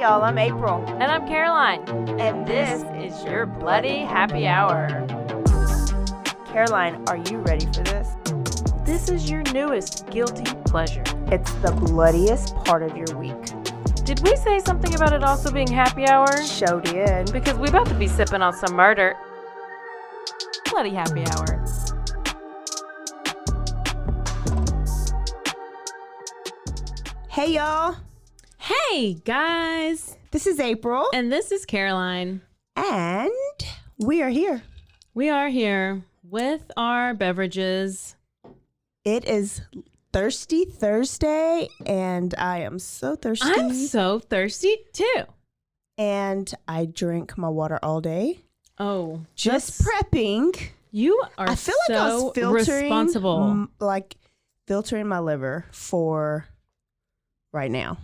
y'all. I'm April. And I'm Caroline. And this is your Bloody Happy Hour. Caroline, are you ready for this? This is your newest guilty pleasure. It's the bloodiest part of your week. Did we say something about it also being happy hour? Show did. Because we're about to be sipping on some murder. Bloody Happy Hour. Hey, y'all. Hey, guys. This is April. And this is Caroline. And we are here. We are here with our beverages. It is Thirsty Thursday, and I am so thirsty. I'm so thirsty, too. And I drink my water all day. Oh. Just prepping. You are I feel so like I was filtering, responsible. Filtering my liver for right now.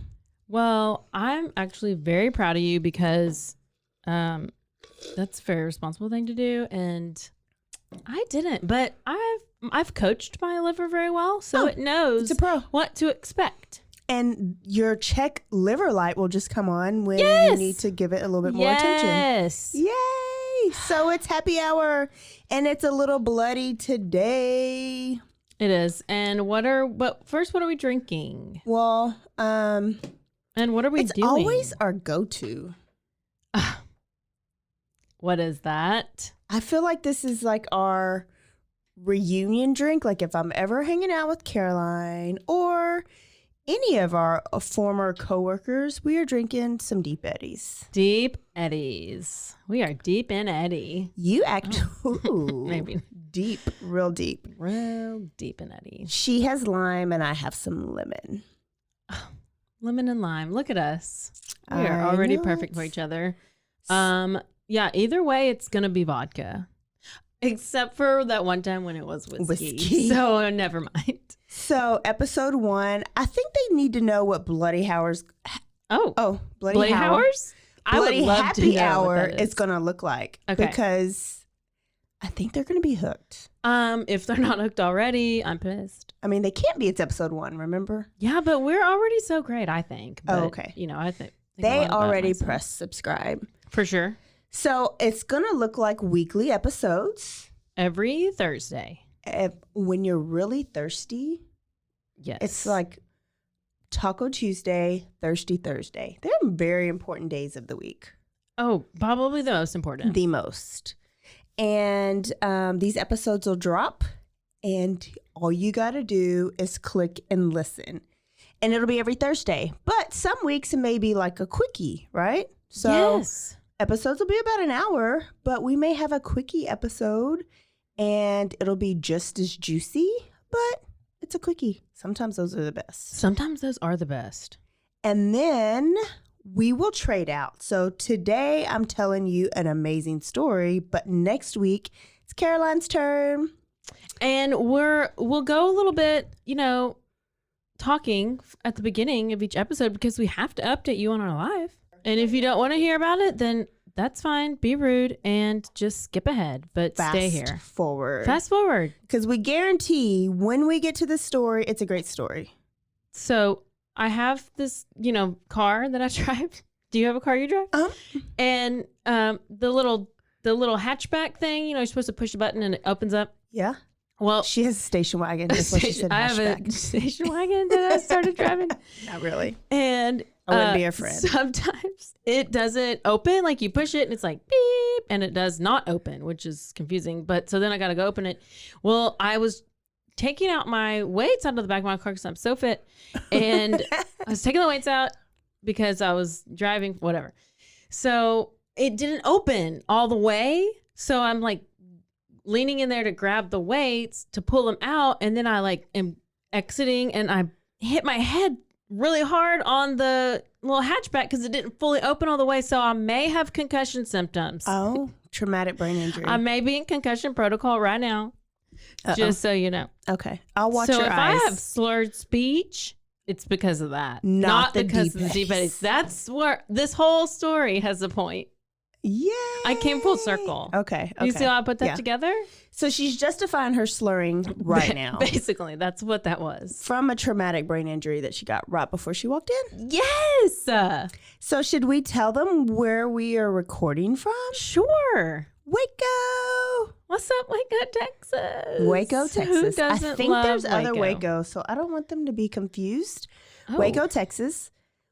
Well, I'm actually very proud of you because that's a very responsible thing to do, and I didn't. But I've coached my liver very well, so it knows what to expect. And your check liver light will just come on when you need to give it a little bit more attention. Yes. Yay! So it's happy hour, and it's a little bloody today. It is. And first, what are we drinking? Well, and what are we doing? It's always our go-to. What is that? I feel like this is like our reunion drink. Like if I'm ever hanging out with Caroline or any of our former coworkers, we are drinking some Deep Eddies. Deep Eddies. We are deep in Eddie. You act maybe deep, real deep. Real deep in Eddie. She has lime and I have some lemon. Lemon and lime. Look at us. We are already perfect for each other. Yeah, either way, it's going to be vodka. Except for that one time when it was whiskey. So never mind. So episode 1, I think they need to know what Bloody Hours. Bloody Hours? Bloody Happy Hour is going to look like. Okay. Because I think they're going to be hooked. If they're not hooked already, I'm pissed. I mean, they can't be. It's episode 1, remember? Yeah, but we're already so great, I think. But, okay. I think they already pressed subscribe. For sure. So it's going to look like weekly episodes. Every Thursday. When you're really thirsty. Yes. It's like Taco Tuesday, Thirsty Thursday. They're very important days of the week. Oh, probably the most important. The most. And these episodes will drop. And all you got to do is click and listen. And it'll be every Thursday. But some weeks it may be like a quickie, right? So yes. Episodes will be about an hour, but we may have a quickie episode and it'll be just as juicy, but it's a quickie. Sometimes those are the best. Sometimes those are the best. And then we will trade out. So today I'm telling you an amazing story, but next week it's Caroline's turn. And we'll go a little bit, talking at the beginning of each episode because we have to update you on our life. And if you don't want to hear about it, then that's fine. Be rude and just skip ahead, but stay here. Fast forward. Because we guarantee when we get to the story, it's a great story. So I have this, car that I drive. Do you have a car you drive? And the little hatchback thing, you're supposed to push a button and it opens up. Yeah. Well, she has a station wagon. That's what she said. I have a station wagon that I started driving. Not really. And I wouldn't be a friend. Sometimes it doesn't open. Like you push it and it's like beep, and it does not open, which is confusing. But so then I got to go open it. Well, I was taking out my weights out of the back of my car because I'm so fit, and I was taking the weights out because I was driving, whatever. So it didn't open all the way. So I'm like leaning in there to grab the weights to pull them out, and then I am exiting, and I hit my head really hard on the little hatchback because it didn't fully open all the way. So I may have concussion symptoms. Oh, traumatic brain injury. I may be in concussion protocol right now. Just so you know. Okay. I'll watch your eyes. So if I have slurred speech, it's because of that. Not because of the deep eddies. That's where this whole story has a point. Yeah. I came full circle. Okay. You see how I put that together? So she's justifying her slurring right now. Basically, that's what that was. From a traumatic brain injury that she got right before she walked in? Yes. So should we tell them where we are recording from? Sure. Waco. What's up, Waco, Texas? Waco, Texas. Who doesn't I think love there's other Waco? Waco, so I don't want them to be confused. Oh. Waco, Texas.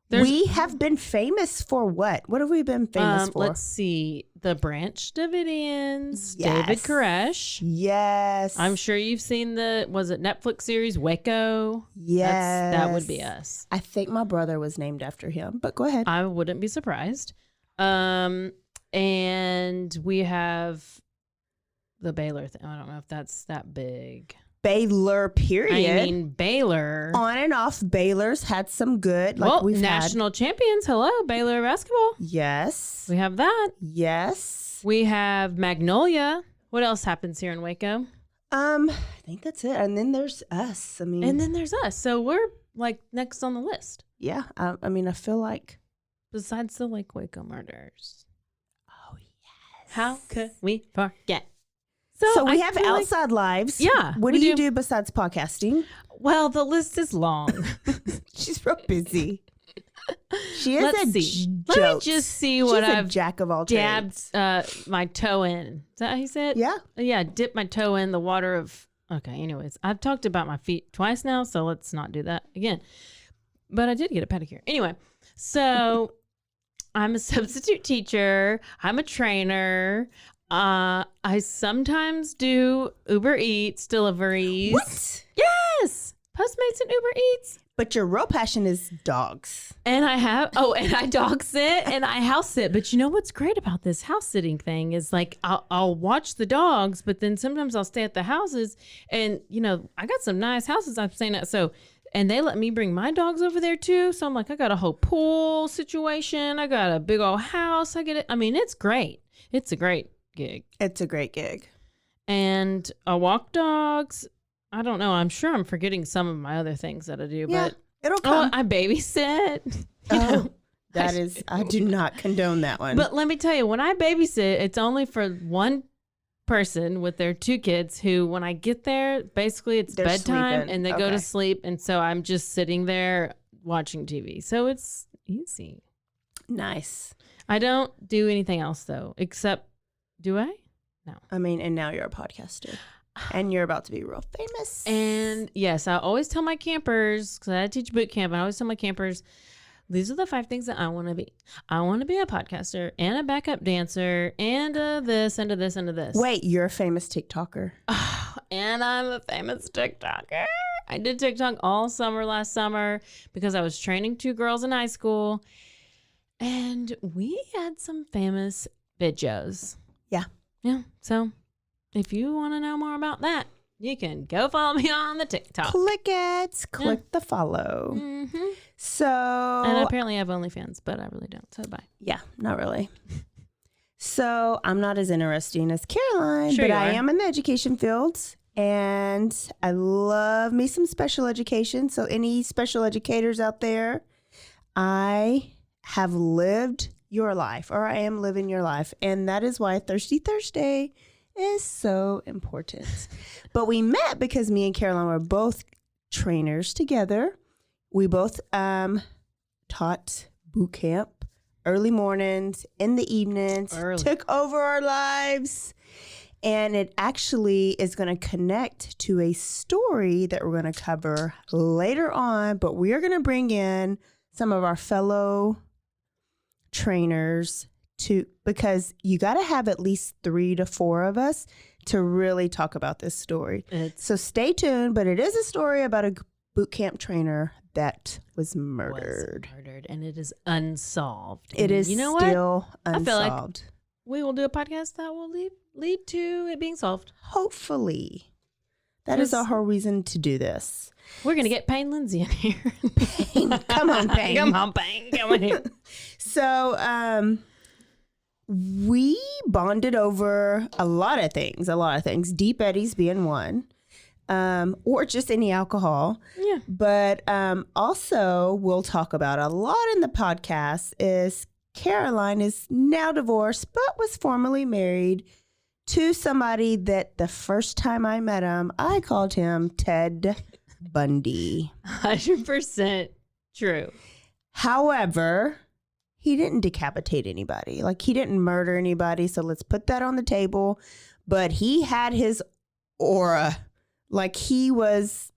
We have been famous for what? What have we been famous for? Let's see. The Branch Davidians, Yes. David Koresh. Yes. I'm sure you've seen was it Netflix series Waco? Yes. That would be us. I think my brother was named after him, but go ahead. I wouldn't be surprised. And we have the Baylor thing. I don't know if that's that big. Baylor, period. I mean, Baylor. On and off, Baylor's had some good. Like well, we've national champions. Hello, Baylor basketball. Yes. We have that. Yes. We have Magnolia. What else happens here in Waco? I think that's it. And then there's us. I mean, And then there's us. So we're like next on the list. yeah. I mean, I feel like. Besides the Lake Waco murders. Oh, yes. How could we forget? So we I have feel like- outside lives. Yeah, What we do you do. do besides podcasting? Well, the list is long. She's real busy. She is Let's a see. Let me joke. just see what She's a I've jack of all dabbed trades. my toe in. Is that how you said? Yeah. Yeah, dip my toe in the water of... Okay, anyways. I've talked about my feet twice now, so let's not do that again. But I did get a pedicure. Anyway, so I'm a substitute teacher. I'm a trainer. I sometimes do Uber Eats deliveries. What? Yes! Postmates and Uber Eats. But your real passion is dogs. And I dog sit and I house sit. But you know what's great about this house sitting thing is like I'll watch the dogs, but then sometimes I'll stay at the houses and you know, I got some nice houses I'm staying at. So, and they let me bring my dogs over there too. So I'm like, I got a whole pool situation. I got a big old house. I get it. I mean, it's great. It's a great gig. It's a great gig. And I walk dogs. I don't know. I'm sure I'm forgetting some of my other things that I do, Yeah, but it'll come. I babysit. You know, that is, I do not condone that one. But let me tell you, when I babysit, it's only for one person with their two kids who, when I get there, basically it's They're bedtime sleeping. and they go Okay. to sleep. And so I'm just sitting there watching TV. So it's easy. Nice. I don't do anything else though, except, do I? No. I mean, and now you're a podcaster. And you're about to be real famous. And yes, I always tell my campers, because I teach boot camp, and I always tell my campers, these are the 5 things that I want to be. I want to be a podcaster and a backup dancer and a this and a this and a this. Wait, you're a famous TikToker. And I'm a famous TikToker. I did TikTok all summer last summer because I was training 2 girls in high school. And we had some famous videos. Yeah. Yeah. So if you want to know more about that, you can go follow me on the TikTok. Click it. Click the follow. Mm-hmm. So. And apparently I have OnlyFans, but I really don't. So bye. Yeah, not really. So I'm not as interesting as Caroline, Sure but you I are. am in the education field and I love me some special education. So any special educators out there, I have lived your life, or I am living your life. And that is why Thirsty Thursday is so important. But we met because me and Caroline were both trainers together. We both taught boot camp, early mornings, in the evenings, Early. took over our lives. And it actually is going to connect to a story that we're going to cover later on. But we are going to bring in some of our fellow trainers because you got to have at least 3 to 4 of us to really talk about this story. So stay tuned, but it is a story about a boot camp trainer that was murdered. And it is unsolved. It And is you know still what? I feel like unsolved. we will do a podcast that will lead to it being solved. Hopefully. That is our whole reason to do this. We're going to get Payne Lindsay in here. Come on, Payne. Come on, Payne. Come on here. So, we bonded over a lot of things. Deep Eddies being one, or just any alcohol. Yeah. But also, we'll talk about a lot in the podcast is Caroline is now divorced, but was formerly married to somebody that the first time I met him, I called him Ted Bundy. 100% true. However, he didn't decapitate anybody. Like, he didn't murder anybody. So let's put that on the table. But he had his aura. Like, he was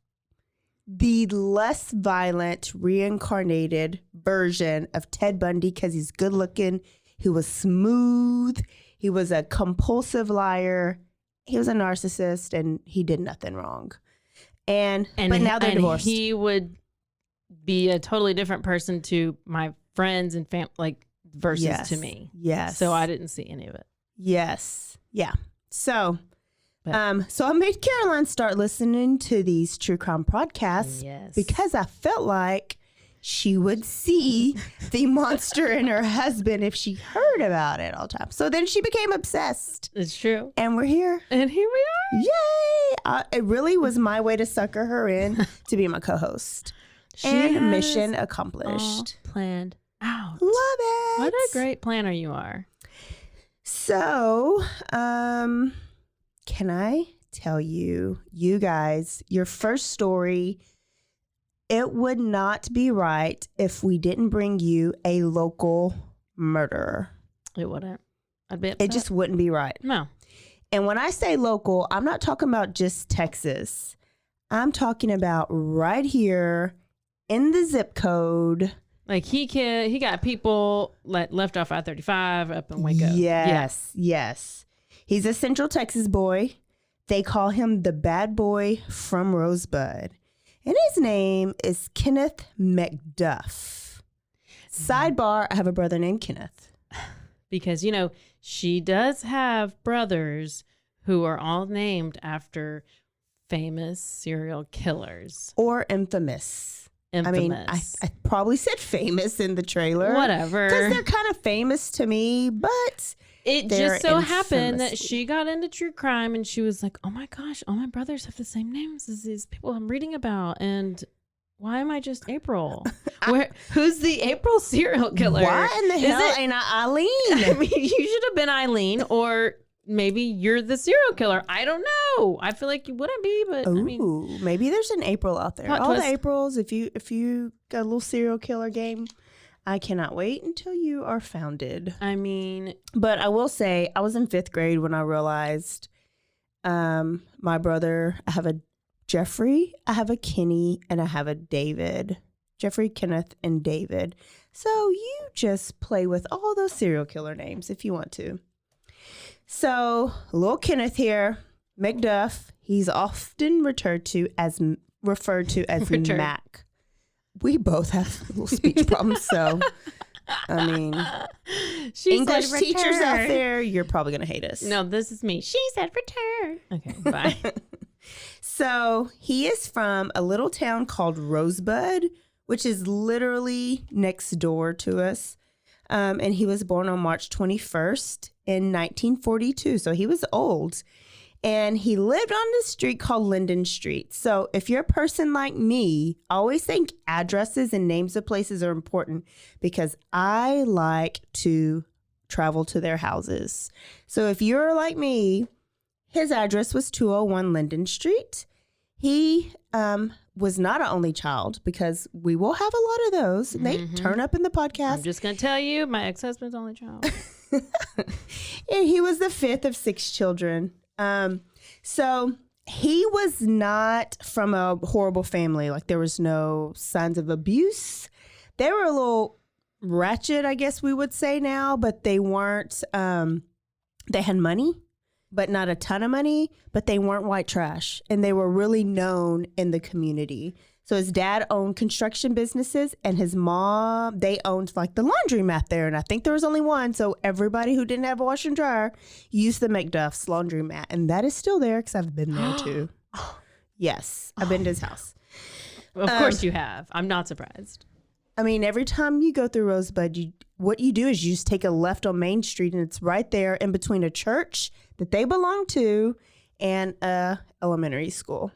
the less violent, reincarnated version of Ted Bundy because he's good looking. He was smooth. He was a compulsive liar. He was a narcissist, and he did nothing wrong. But now they're divorced. He would be a totally different person to my friends and versus to me. Yes. So I didn't see any of it. Yes. Yeah. So I made Caroline start listening to these true crime podcasts because I felt like she would see the monster in her husband if she heard about it all the time. So then she became obsessed. It's true. And we're here. And here we are. Yay! It really was my way to sucker her in to be my co-host. And mission accomplished. All planned out. Love it. What a great planner you are. So, can I tell you guys, your first story, it would not be right if we didn't bring you a local murderer. It wouldn't. I'd be upset. It just wouldn't be right. No. And when I say local, I'm not talking about just Texas. I'm talking about right here in the zip code. Like he got people left off I-35 up in Waco. Yes. He's a Central Texas boy. They call him the bad boy from Rosebud. And his name is Kenneth McDuff. Sidebar, I have a brother named Kenneth. Because, she does have brothers who are all named after famous serial killers. Or infamous. I mean, I probably said famous in the trailer. Whatever. Because they're kind of famous to me, but it just so happened that she got into true crime and she was like, oh my gosh, all my brothers have the same names as these people I'm reading about. And why am I just April? Who's the April serial killer? Why in the hell ain't I Eileen? I mean, you should have been Eileen, or maybe you're the serial killer. I don't know. I feel like you wouldn't be, but maybe there's an April out there. All the Aprils, if you got a little serial killer game, I cannot wait until you are founded. I mean, but I will say I was in 5th grade when I realized my brother, I have a Jeffrey, I have a Kenny, and I have a David. Jeffrey, Kenneth, and David. So you just play with all those serial killer names if you want to. So little Kenneth here, McDuff, he's often referred to as Mac. We both have little speech problems, so I mean, English teachers out there, you're probably gonna hate us. No, this is me. She said return. Okay, bye. So he is from a little town called Rosebud, which is literally next door to us. And he was born on March 21st in 1942. So he was old. And he lived on this street called Linden Street. So if you're a person like me, I always think addresses and names of places are important because I like to travel to their houses. So if you're like me, his address was 201 Linden Street. He was not an only child because we will have a lot of those. And they turn up in the podcast. I'm just going to tell you, my ex-husband's only child. And he was the 5th of 6 children. So he was not from a horrible family. Like there was no signs of abuse. They were a little ratchet, I guess we would say now, but they weren't, they had money, but not a ton of money, but they weren't white trash. And they were really known in the community. So his dad owned construction businesses and his mom, they owned like the laundromat there. And I think there was only one. So everybody who didn't have a washer and dryer used the McDuff's laundromat. And that is still there because I've been there too. Yes, I've been to his house. Of course you have. I'm not surprised. I mean, every time you go through Rosebud, what you do is you just take a left on Main Street and it's right there in between a church that they belong to and a elementary school.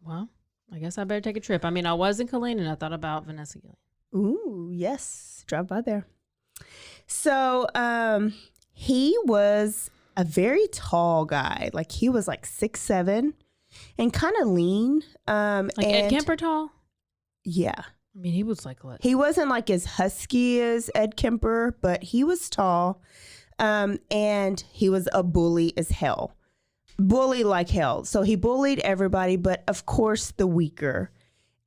Well, I guess I better take a trip. I mean, I was in Killeen and I thought about Vanessa Gillian. Ooh, yes. Drive by there. So he was a very tall guy. Like he was like 6'7" and kind of lean. Like Ed Kemper tall? Yeah. I mean, he was like what? He wasn't like as husky as Ed Kemper, but he was tall. And he was a bully as hell. Bully like hell. So he bullied everybody, but of course the weaker.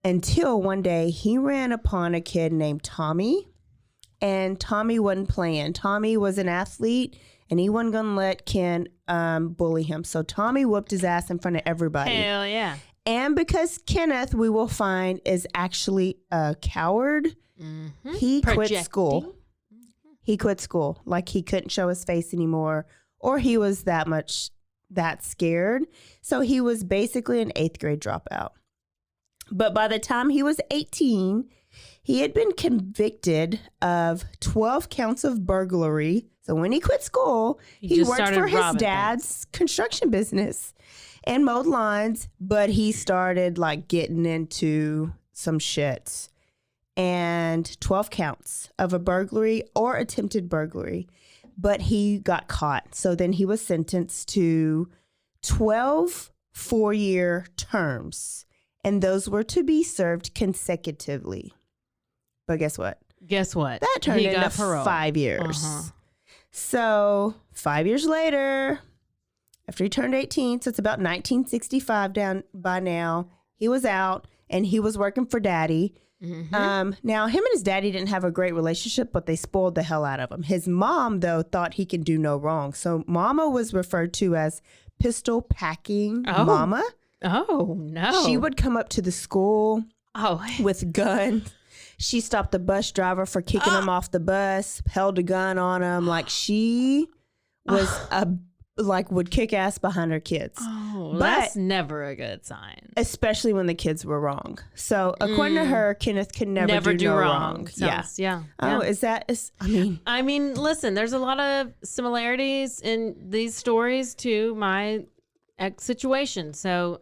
Until one day he ran upon a kid named Tommy. And Tommy wasn't playing. Tommy was an athlete, and he wasn't going to let Ken bully him. So Tommy whooped his ass in front of everybody. Hell yeah. And because Kenneth, we will find, is actually a coward, he quit school. He quit school. Like he couldn't show his face anymore, or he was that scared. So he was basically an 8th grade dropout. But by the time he was 18, he had been convicted of 12 counts of burglary. So when he quit school, he worked for his dad's construction business and mowed lawns, but he started like getting into some shit. And 12 counts of a burglary or attempted burglary, but he got caught. So then he was sentenced to 12 4-year terms, and those were to be served consecutively. But guess what? That turned into parole. 5 years. So 5 years later, after he turned 18, so it's about 1965 down by now, he was out and he was working for Daddy. Now, him and his daddy didn't have a great relationship, but they spoiled the hell out of him. His mom, though, thought he could do no wrong. So Mama was referred to as pistol packing Mama. Oh, no. She would come up to the school with guns. She stopped the bus driver for kicking him off the bus, held a gun on him. Like she was would kick ass behind her kids. Oh, but that's never a good sign. Especially when the kids were wrong. So according to her, Kenneth could never do no wrong. Yeah. Oh, I mean, listen, there's a lot of similarities in these stories to my ex situation. So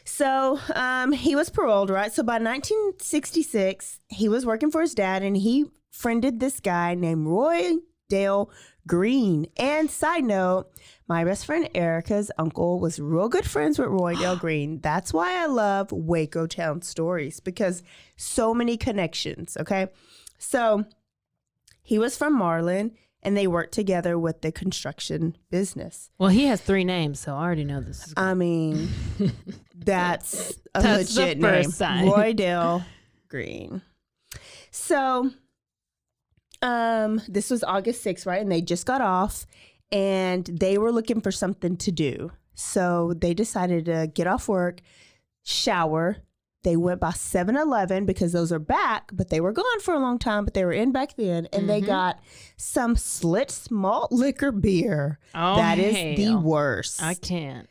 he was paroled, right? So by 1966, he was working for his dad, and he friended this guy named Roy Dale Green. And side note, my best friend Erica's uncle was real good friends with Roy Dale Green. That's why I love Waco Town stories, because so many connections, okay? So he was from Marlin, and they worked together with the construction business. Well, he has 3 names, so I already know this. I mean, that's a legit name. Roy Dale Green. So this was August 6th, right? And they just got off, and they were looking for something to do. So they decided to get off work, shower. They went by 7-Eleven because those are back, but they were gone for a long time, but they were in back then. And they got some Schlitz malt liquor beer. Oh, that is the worst. I can't.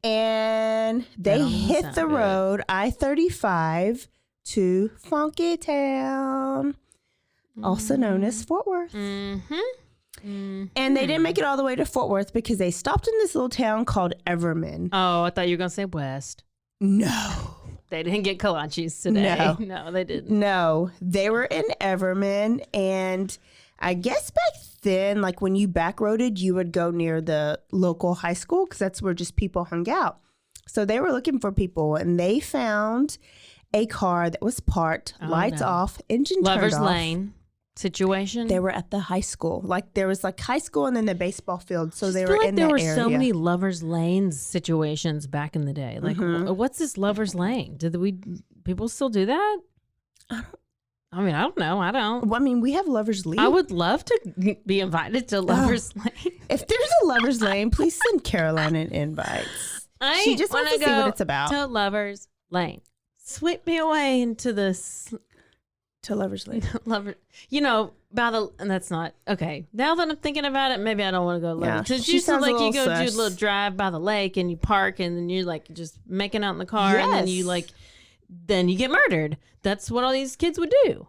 And they hit the road, I-35, to Funky Town, also known as Fort Worth. And they didn't make it all the way to Fort Worth because they stopped in this little town called Everman. Oh, I thought you were going to say West. No. They didn't get kolaches today. No, they didn't. No, they were in Everman. And I guess back then, like when you backroaded, you would go near the local high school because that's where just people hung out. So they were looking for people, and they found a car that was parked, lights off, engine turned off. Lover's Lane situation. They were at the high school. Like there was like high school and then the baseball field. So they were in that area. There were so many Lover's Lane situations back in the day. Like what's this Lover's Lane? People still do that? I don't know. I don't. Well, I mean, we have Lover's Lane. I would love to be invited to Lover's Lane. If there's a Lover's Lane, please send Caroline an invite. She just wants to see what it's about. To Lover's Lane. Sweep me away into this. To Lover's Lane. And that's not okay. Now that I'm thinking about it, maybe I don't want to go to Lover's. Yeah, Because you said like you go do a little drive by the lake and you park and then you're like just making out in the car and then you get murdered. That's what all these kids would do.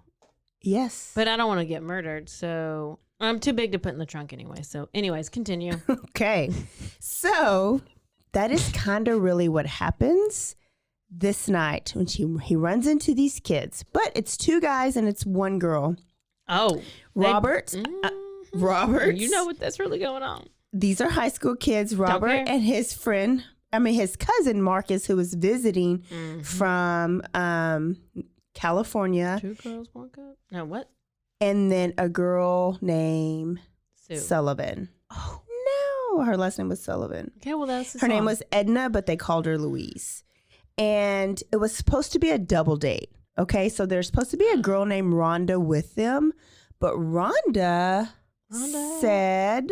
Yes. But I don't want to get murdered, so I'm too big to put in the trunk anyway. So anyways, continue. Okay. So that is kind of really what happens this night when he runs into these kids. But it's 2 guys and it's 1 girl. Oh. Robert. Robert. You know what that's really going on. These are high school kids. Robert and his his cousin Marcus, who was visiting from California. 2 girls, 1 cup. No, what? And then a girl named Sue. Sullivan. Oh, no. Her last name was Sullivan. Okay, well, that's her name was Edna, but they called her Louise. And it was supposed to be a double date. Okay, so there's supposed to be a girl named Rhonda with them. But Rhonda said,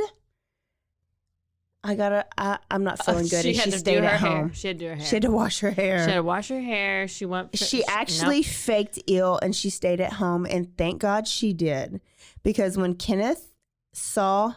I'm not feeling good. She and she stayed at home. She had to do her hair. She had to wash her hair. She had to wash her hair. She actually faked ill and she stayed at home. And thank God she did. Because when Kenneth saw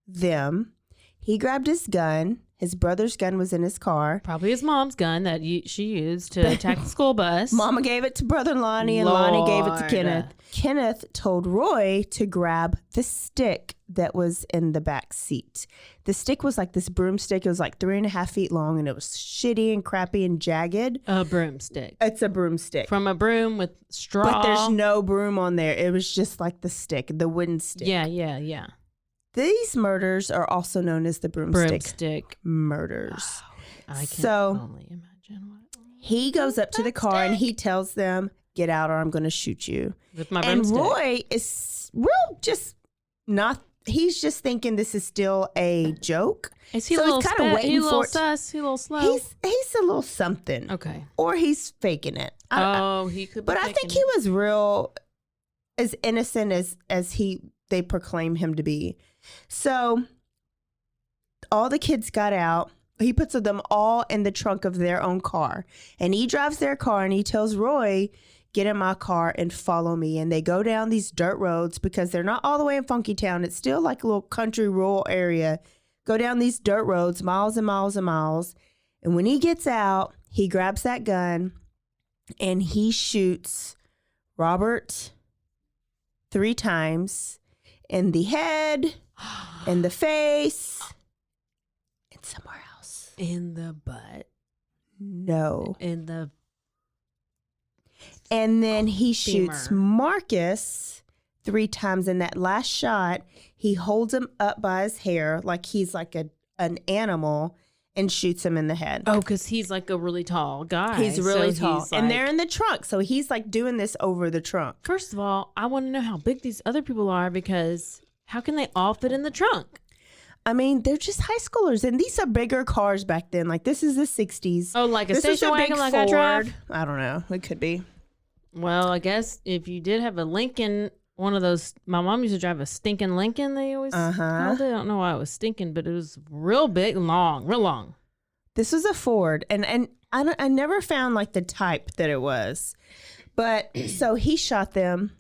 them, he grabbed his gun. His brother's gun was in his car. Probably his mom's gun that she used to attack the school bus. Mama gave it to Brother Lonnie and Lonnie gave it to Kenneth. Kenneth told Roy to grab the stick that was in the back seat. The stick was like this broomstick. It was like 3.5 feet long and it was shitty and crappy and jagged. A broomstick. It's a broomstick. From a broom with straw. But there's no broom on there. It was just like the stick, the wooden stick. Yeah. These murders are also known as the broomstick murders. Oh, I can only imagine what. He goes up to the car and he tells them, "Get out, or I'm going to shoot you." With my broomstick. And Roy is he's just thinking this is still a joke. Is he so a little he's kind of waiting for it. Sus? He a little slow. He's a little something. Okay. Or he's faking it. He could be But I think he was real, as innocent as they proclaim him to be. So all the kids got out. He puts them all in the trunk of their own car. And he drives their car and he tells Roy, "Get in my car and follow me." And they go down these dirt roads because they're not all the way in Funky Town. It's still like a little country rural area. Go down these dirt roads, miles and miles and miles. And when he gets out, he grabs that gun and he shoots Robert 3 times in the head, in the face, and somewhere else. In the butt. No. In the... And then he shoots Marcus 3 times. In that last shot, he holds him up by his hair like he's like an animal and shoots him in the head. Oh, because he's like a really tall guy. He's really tall. And they're in the trunk. So he's like doing this over the trunk. First of all, I want to know how big these other people are because how can they all fit in the trunk? I mean, they're just high schoolers. And these are bigger cars back then. Like this is the 60s. Oh, like a this station wagon like Ford. I drive? I don't know. It could be. Well, I guess if you did have a Lincoln, one of those, my mom used to drive a stinking Lincoln. They always called it. I don't know why it was stinking, but it was real big, real long. This was a Ford, and I never found like the type that it was, but so he shot them,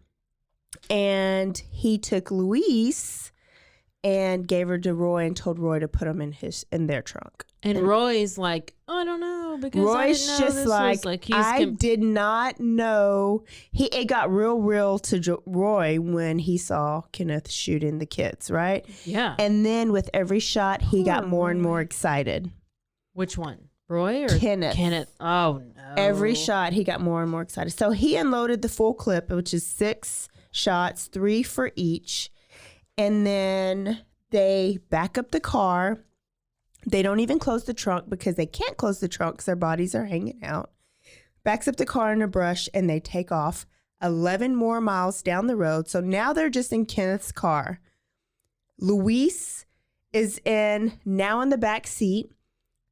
and he took Louise and gave her to Roy and told Roy to put them in their trunk. And Roy's like, I don't know, because Roy's I didn't know just this like, was like I did not know. It got real to Roy when he saw Kenneth shooting the kids, right? Yeah. And then with every shot, he got more and more excited. Which one? Roy or Kenneth? Kenneth. Oh, no. Every shot, he got more and more excited. So he unloaded the full clip, which is 6 shots, 3 for each. And then they back up the car. They don't even close the trunk because they can't close the trunk because their bodies are hanging out. Backs up the car in a brush and they take off 11 more miles down the road. So now they're just in Kenneth's car. Luis is now in the back seat.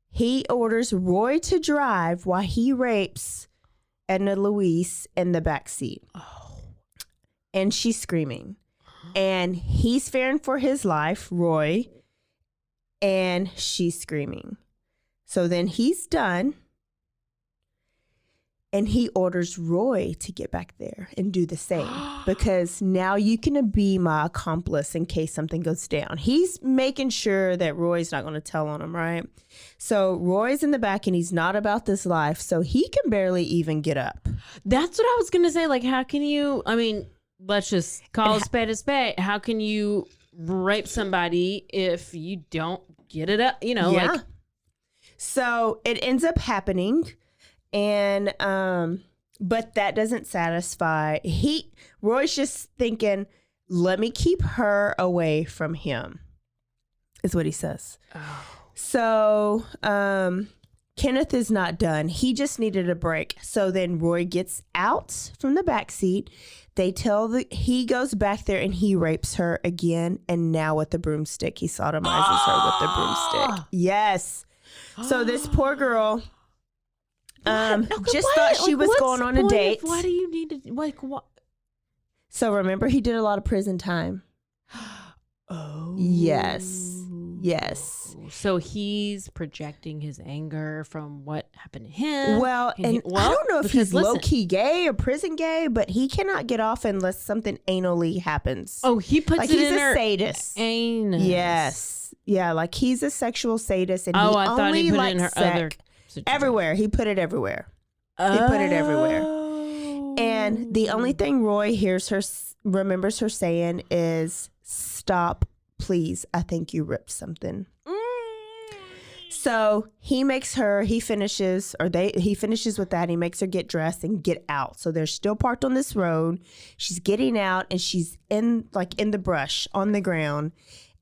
He orders Roy to drive while he rapes Edna Louise in the back seat. Oh. And she's screaming. And he's fearing for his life, Roy, and she's screaming. So then he's done. And he orders Roy to get back there and do the same because now you can be my accomplice in case something goes down. He's making sure that Roy's not going to tell on him, right? So Roy's in the back and he's not about this life, so he can barely even get up. That's what I was going to say. Like, how can you, I mean, let's just call a spade a spade. How can you rape somebody if you don't get it up? You know, like. So it ends up happening. And, but that doesn't satisfy. Roy's just thinking, let me keep her away from him, is what he says. Oh. So Kenneth is not done. He just needed a break. So then Roy gets out from the back seat. He goes back there and he rapes her again. And now with the broomstick, he sodomizes her with the broomstick. Yes. So this poor girl just thought she was going on a date. Why do you need to, like, what? So remember, he did a lot of prison time. Oh. Yes. So he's projecting his anger from what happened to him. Well, I don't know if he's low-key gay or prison gay, but he cannot get off unless something anally happens. Oh, he puts it in he's her a sadist. Anus. Yes. Yeah, like he's a sexual sadist. And I he thought only he put it likes in her other situation. everywhere. He put it everywhere. He put it everywhere. And the only thing Roy remembers her saying is, "Stop, please. I think you ripped something." So he finishes with that. He makes her get dressed and get out. So they're still parked on this road. She's getting out and she's in the brush on the ground.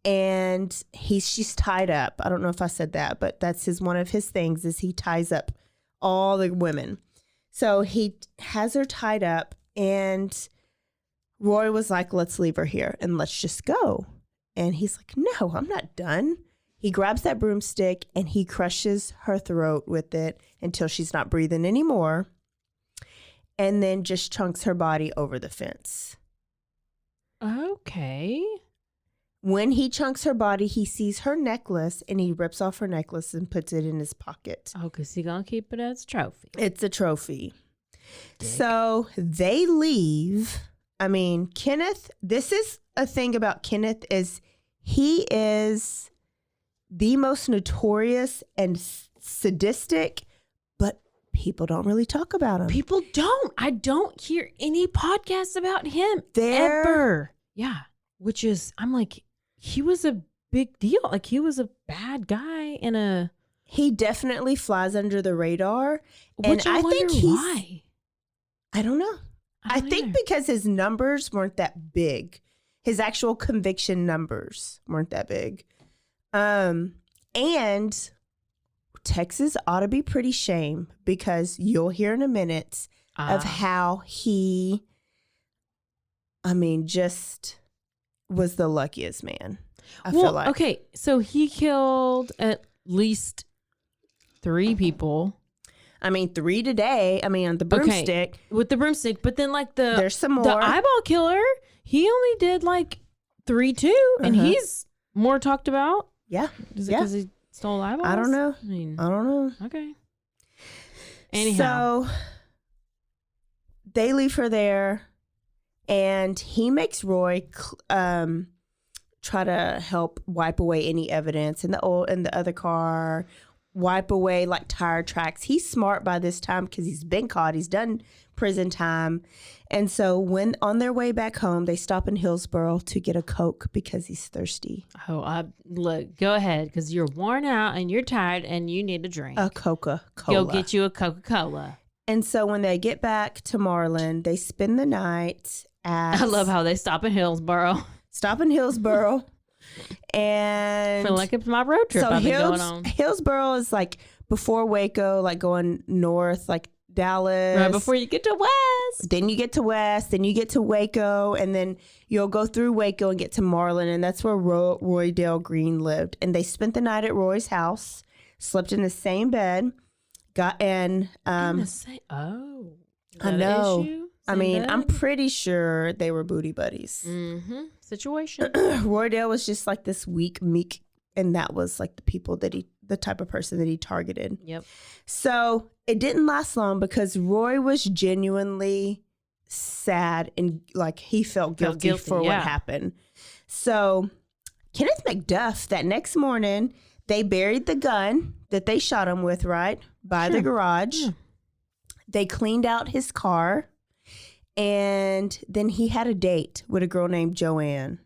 And she's tied up. I don't know if I said that, but that's one of his things is he ties up all the women. So he has her tied up and Roy was like, "Let's leave her here and let's just go." And he's like, "No, I'm not done." He grabs that broomstick and he crushes her throat with it until she's not breathing anymore. And then just chunks her body over the fence. Okay. When he chunks her body, he sees her necklace and he rips off her necklace and puts it in his pocket. Oh, because he's going to keep it as a trophy. It's a trophy. So they leave. I mean, Kenneth, this is a thing about Kenneth is he is the most notorious and sadistic, but people don't really talk about him. People don't. I don't hear any podcasts about him ever. Yeah. Which is, I'm like, he was a big deal. Like he was a bad guy He definitely flies under the radar. Which I wonder why. I don't know. I think because his numbers weren't that big. His actual conviction numbers weren't that big. And Texas ought to be pretty shame because you'll hear in a minute of how he, just was the luckiest man. I feel like. Okay, so he killed at least 3 people. 3 today. On the broomstick. Okay, with the broomstick, but then there's some more. The eyeball killer, he only did 3 too, and he's more talked about. Yeah. Is it because he stole eyeballs? I don't know. I don't know. Okay. Anyhow. So they leave her there and he makes Roy try to help wipe away any evidence in the other car, wipe away tire tracks. He's smart by this time because he's been caught. He's done prison time. And so when on their way back home, they stop in Hillsboro to get a Coke because he's thirsty. Oh, look, go ahead because you're worn out and you're tired and you need a drink. A Coca-Cola. Go get you a Coca-Cola. And so when they get back to Marlin, they spend the night at... I love how they stop in Hillsboro. And... I feel like it's my road trip I've been going on. Hillsboro is before Waco, going north, Dallas. Right before you get to West. Then you get to West, then you get to Waco, and then you'll go through Waco and get to Marlin, and that's where Roy Dale Green lived. And they spent the night at Roy's house, slept in the same bed, in the same, oh. I know. I'm pretty sure they were booty buddies. Mm-hmm. Situation. Roy Dale was just this weak, meek, and that was the people that the type of person that he targeted. Yep. So it didn't last long because Roy was genuinely sad and he felt guilty for what happened. So Kenneth McDuff, that next morning, they buried the gun that they shot him with, right, by the garage. Yeah. They cleaned out his car, and then he had a date with a girl named Joanne.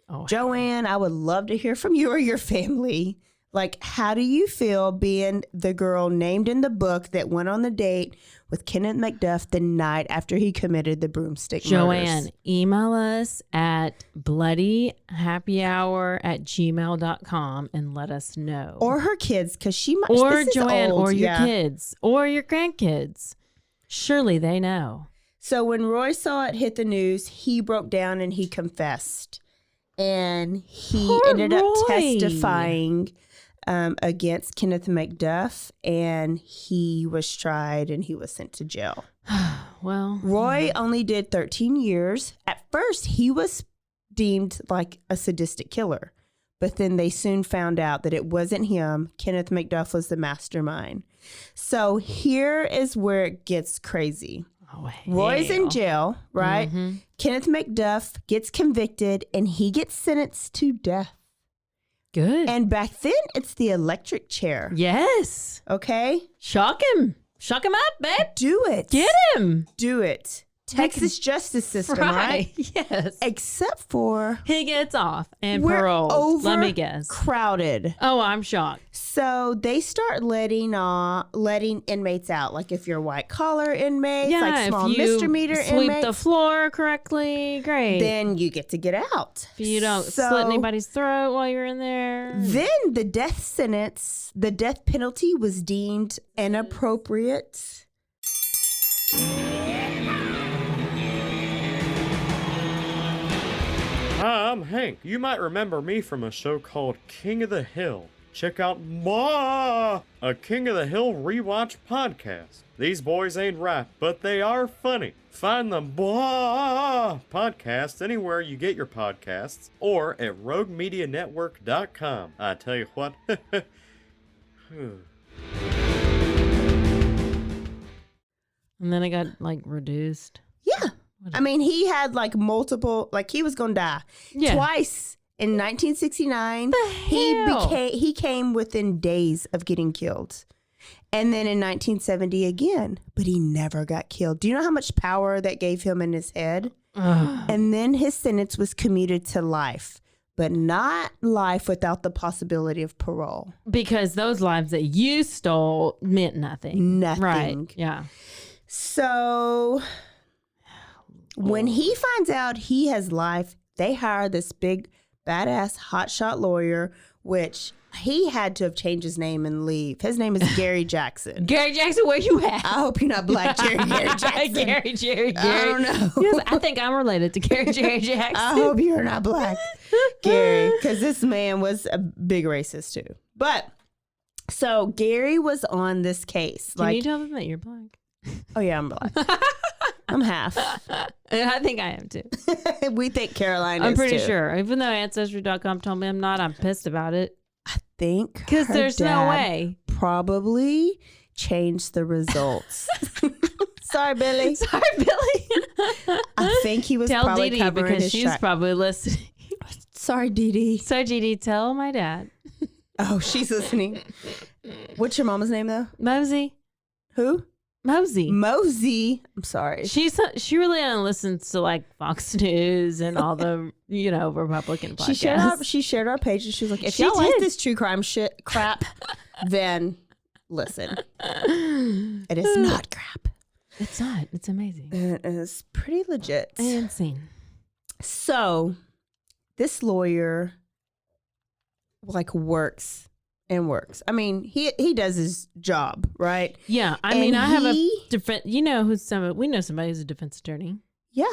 Oh, Joanne, I would love to hear from you or your family. Like, how do you feel being the girl named in the book that went on the date with Kenneth McDuff the night after he committed the broomstick Joanne, murders? email us at bloodyhappyhour@gmail.com and let us know. Or her kids, because she might. Or this is Joanne, old. or your Yeah. kids, or your grandkids. Surely they know. So when Roy saw it hit the news, he broke down and he confessed. And he Poor ended up Roy. testifying against Kenneth McDuff, and he was tried and he was sent to jail. Well, Roy only did 13 years. At first, he was deemed like a sadistic killer, but then they soon found out that it wasn't him. Kenneth McDuff was the mastermind. So here is where it gets crazy. oh, Roy's in hell. jail, right? Mm-hmm. Kenneth McDuff gets convicted and he gets sentenced to death. Good. And back then, it's the electric chair. Yes. Okay? Shock him. Shock him up, babe. Do it. Get him. Do it. Texas justice system, right? Yes. Except for He gets off and we're paroled. Let me guess. crowded. Oh, I'm shocked. So they start letting inmates out. Like if you're white collar inmates, Yeah, like small if you misdemeanor sweep inmates, the floor correctly, great. then you get to get out. If you don't So slit anybody's throat while you're in there. Then the death sentence, the death penalty was deemed inappropriate. Hi, I'm Hank. You might remember me from a show called King of the Hill. Check out a King of the Hill rewatch podcast. These boys ain't rap, but they are funny. Find the podcast anywhere you get your podcasts or at roguemedianetwork.com. I tell you what. And then it got like reduced. Yeah. I mean, he had like multiple, like he was going to die Yeah. twice. In 1969, The hell? he came within days of getting killed. And then in 1970 again, but he never got killed. Do you know how much power that gave him in his head? Ugh. And then his sentence was commuted to life, but not life without the possibility of parole. Because those lives that you stole meant nothing. Nothing. Right. Yeah. So when he finds out he has life, they hire this big, badass, hotshot lawyer, which he had to have changed his name and leave. His name is Gary Jackson. Gary Jackson, where you at? I hope you're not black, Gary Jackson. Gary. I don't know. Yes, I think I'm related to Gary Jackson. I hope you're not black, Gary, because this man was a big racist too. But so Gary was on this case. Can you tell them that you're black? Oh yeah, I'm black. I'm half. I think I am too. We think Caroline I'm is pretty too. sure. Even though Ancestry.com told me I'm not, I'm pissed about it. I think Because her there's no dad way. probably changed the results. Sorry, Billy. Sorry, Billy. I think he was Tell probably Dee Dee covering because his she's track. probably listening. Sorry, Dee Dee. So, GD, tell my dad. Oh, she's listening. What's your mama's name though? Mosey. Who? Mosey. Mosey. I'm sorry. She really only listens to like Fox News and all the Republican podcasts. She shared our page and she was like, if She y'all like did. this true crime shit crap, then listen. It is not crap. It's not. It's amazing. It is pretty legit. And insane. So this lawyer like works. I mean, he does his job, right? Yeah, I And mean, I have a he- defense. We know somebody who's a defense attorney, Yeah.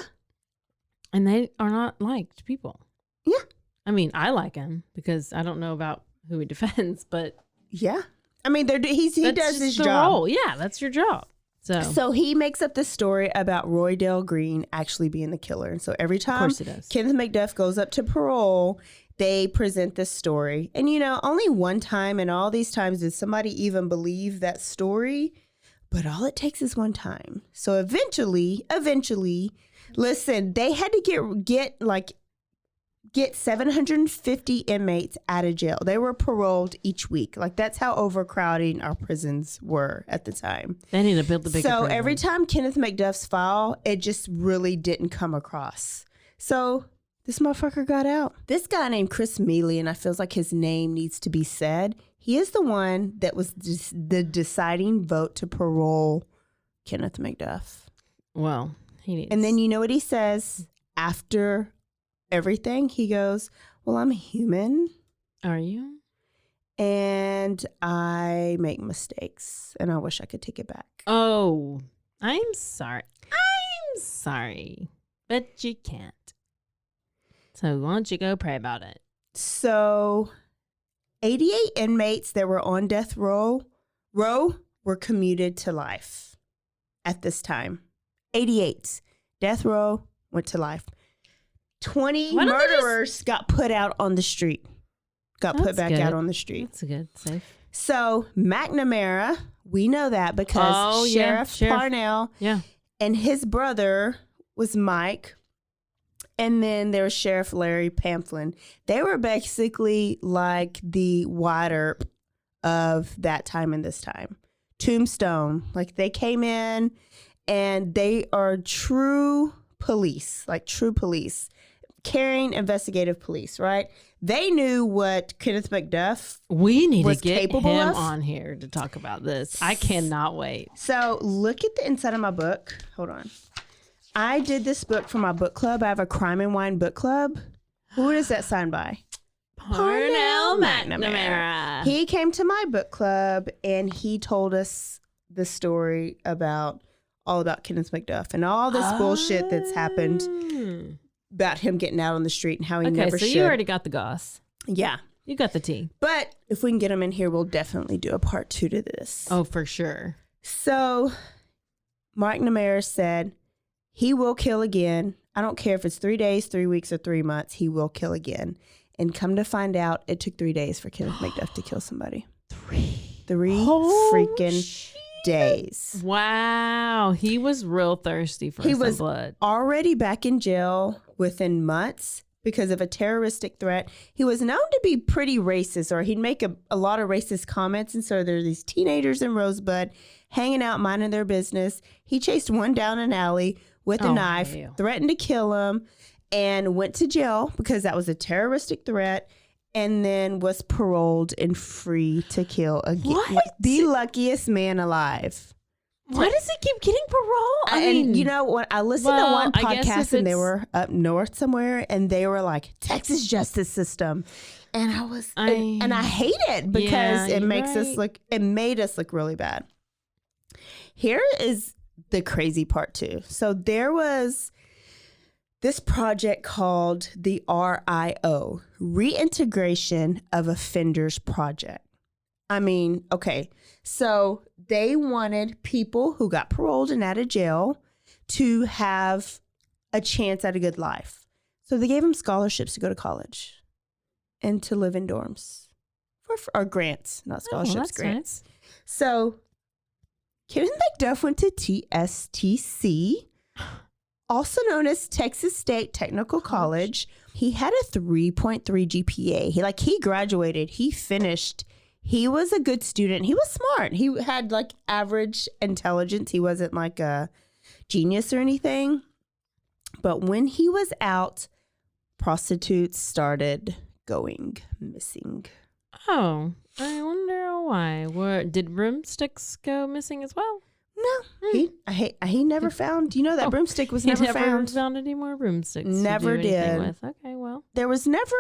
and they are not liked people. Yeah. I mean, I like him because I don't know about who he defends, but Yeah. I mean, he that's does just his the job. role. Yeah, that's your job. So he makes up this story about Roy Dale Green actually being the killer. And so every time course he does. Kenneth McDuff goes up to parole, they present this story. And, only one time in all these times did somebody even believe that story. But all it takes is one time. So eventually, listen, they had to get 750 inmates out of jail. They were paroled each week. Like that's how overcrowding our prisons were at the time. They need to build the bigger So prison. every time Kenneth McDuff's file, it just really didn't come across. So This motherfucker got out. This guy named Chris Mealy, and I feels like his name needs to be said. He is the one that was the deciding vote to parole Kenneth McDuff. Well, he needs. And then you know what he says after everything? He goes, well, I'm human. Are you? And I make mistakes, and I wish I could take it back. Oh, I'm sorry. I'm sorry. But you can't. So why don't you go pray about it? So 88 inmates that were on death row were commuted to life at this time. 88. Death row went to life. 20 murderers got put out on the street. Got put back out on the street. That's a good safe. So McNamara, we know that because Sheriff Parnell and his brother was Mike. And then there was Sheriff Larry Pamphlet. They were basically like the White of that time and this time. Tombstone. Like they came in and they are true police, caring investigative police, right? They knew what Kenneth McDuff we need was to get capable him of. on here to talk about this. I cannot wait. So look at the inside of my book. Hold on. I did this book for my book club. I have a crime and wine book club. Who is that signed by? Parnell McNamara. He came to my book club and he told us the story all about Kenneth McDuff and all this bullshit that's happened about him getting out on the street and how he never should. So you already got the goss. Yeah. You got the tea. But if we can get him in here, we'll definitely do a part 2 to this. Oh, for sure. So McNamara said, he will kill again. I don't care if it's 3 days, 3 weeks, or 3 months. He will kill again. And come to find out, it took 3 days for Kenneth McDuff to kill somebody. 3 freaking days. Wow. He was real thirsty for some blood. Already back in jail within months because of a terroristic threat. He was known to be pretty racist, or he'd make a lot of racist comments. And so there's these teenagers in Rosebud hanging out, minding their business. He chased one down an alley with a knife, threatened to kill him, and went to jail because that was a terroristic threat, and then was paroled and free to kill again. What? Like, the luckiest man alive. Why does he keep getting parole? I mean, and you know what? I listened to one podcast and they were up north somewhere, and they were like, Texas justice system. And I was, and I hate it because it makes us look, it made us look really bad. Here is the crazy part too. So there was this project called the RIO, Reintegration of Offenders Project. I mean, okay, so they wanted people who got paroled and out of jail to have a chance at a good life. So they gave them scholarships to go to college and to live in dorms, or grants, not scholarships, grants. Nice. So Kenneth McDuff went to TSTC, also known as Texas State Technical College. He had a 3.3 GPA. He graduated. He finished. He was a good student. He was smart. He had like average intelligence. He wasn't like a genius or anything. But when he was out, prostitutes started going missing. Oh, I wonder why. Did broomsticks go missing as well? No, he never found. You know that broomstick was never found. Found any more broomsticks. Never to do anything did. With. Okay, well, there was never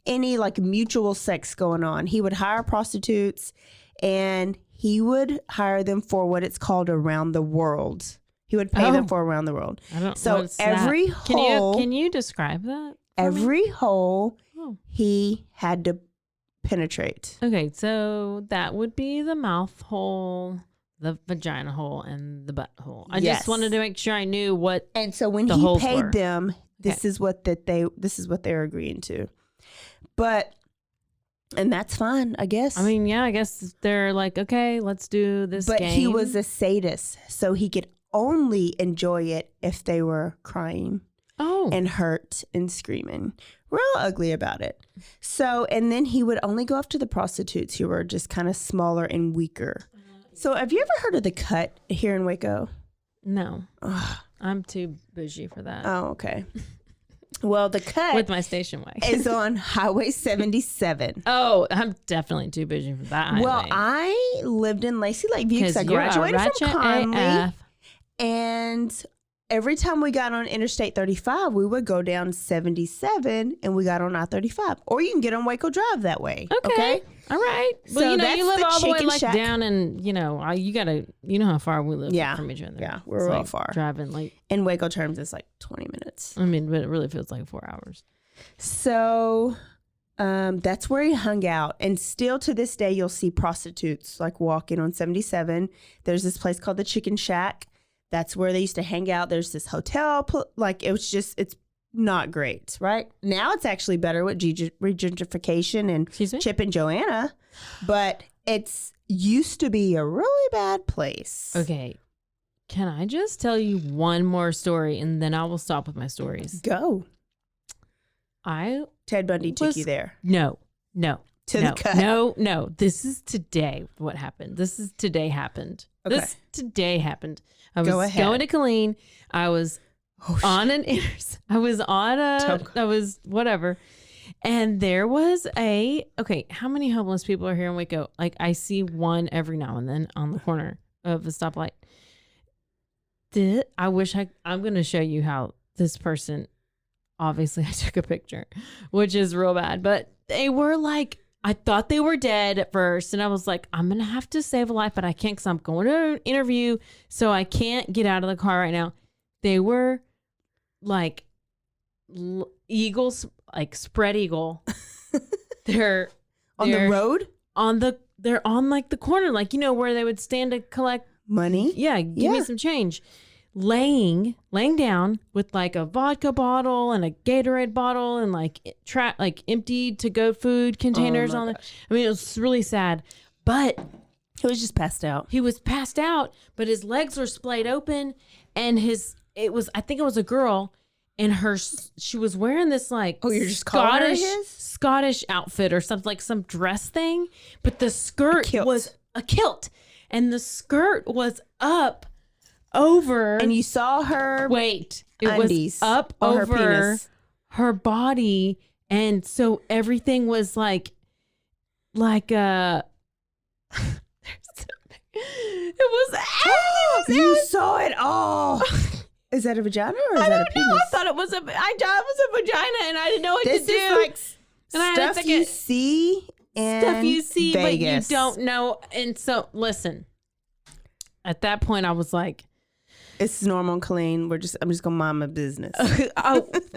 any like mutual sex going on. He would hire prostitutes, and he would hire them for what it's called around the world. He would pay them for around the world. I don't. So every hole. Can you describe that? Every hole he had to penetrate. Okay, so that would be the mouth hole, the vagina hole, and the butt hole. I just wanted to make sure I knew what. And so when he paid them, this is what they're agreeing to. And that's fine, I guess. I mean, yeah, I guess they're like, okay, let's do this. But game. He was a sadist, so he could only enjoy it if they were crying. And hurt and screaming. Real ugly about it. So, and then he would only go after the prostitutes who were just kind of smaller and weaker. So have you ever heard of the Cut here in Waco? No. I'm too bougie for that. Oh, okay. Well, the cut with my station wagon. is on Highway 77. Oh, I'm definitely too busy for that. Well, I lived in Lacey Lakeview because I graduated from Conley. AF. And every time we got on Interstate 35, we would go down 77 and we got on I-35. Or you can get on Waco Drive that way. Okay? All right. So Well, that's you live the all the way Chicken like Shack. down and, you know how far we live from each other. Yeah, we're It's real like far. Driving like, In Waco terms, it's like 20 minutes. I mean, but it really feels like 4 hours. So that's where he hung out. And still to this day, you'll see prostitutes like walking on 77. There's this place called the Chicken Shack. That's where they used to hang out. There's this hotel. It's not great, right? Now it's actually better with regentrification and Chip and Joanna. But it's used to be a really bad place. Okay. Can I just tell you one more story and then I will stop with my stories? Go. Ted Bundy took you there. No. The cut. No. This is today what happened. Today happened. Okay. This today happened. I was Go ahead. going to Killeen. I was on whatever. And there was how many homeless people are here in Waco? Like I see one every now and then on the corner of a stoplight. I'm going to show you how this person, obviously I took a picture, which is real bad, but they were like, I thought they were dead at first. And I was like, I'm going to have to save a life, but I can't because I'm going to an interview. So I can't get out of the car right now. They were like eagles, like spread eagle. They're on the road? They're on like the corner, like, where they would stand to collect money. Yeah. Give me some change. Laying down with like a vodka bottle and a Gatorade bottle and like empty to-go food containers on there. I mean, it was really sad, but he was just passed out. He was passed out, but his legs were splayed open, and I think it was a girl, and she was wearing this like you're just calling her his? Scottish outfit or something, like some dress thing, but the skirt was a kilt, and the skirt was up over, and you saw her it undies was up or over her penis. Her body, and so everything was like it was you saw it all. Is that a vagina or is that a penis? I thought it was a vagina, and I didn't know what to do. This is like stuff you see in but you don't know. And so listen, at that point I was like, it's normal and clean. I'm just gonna mind my business.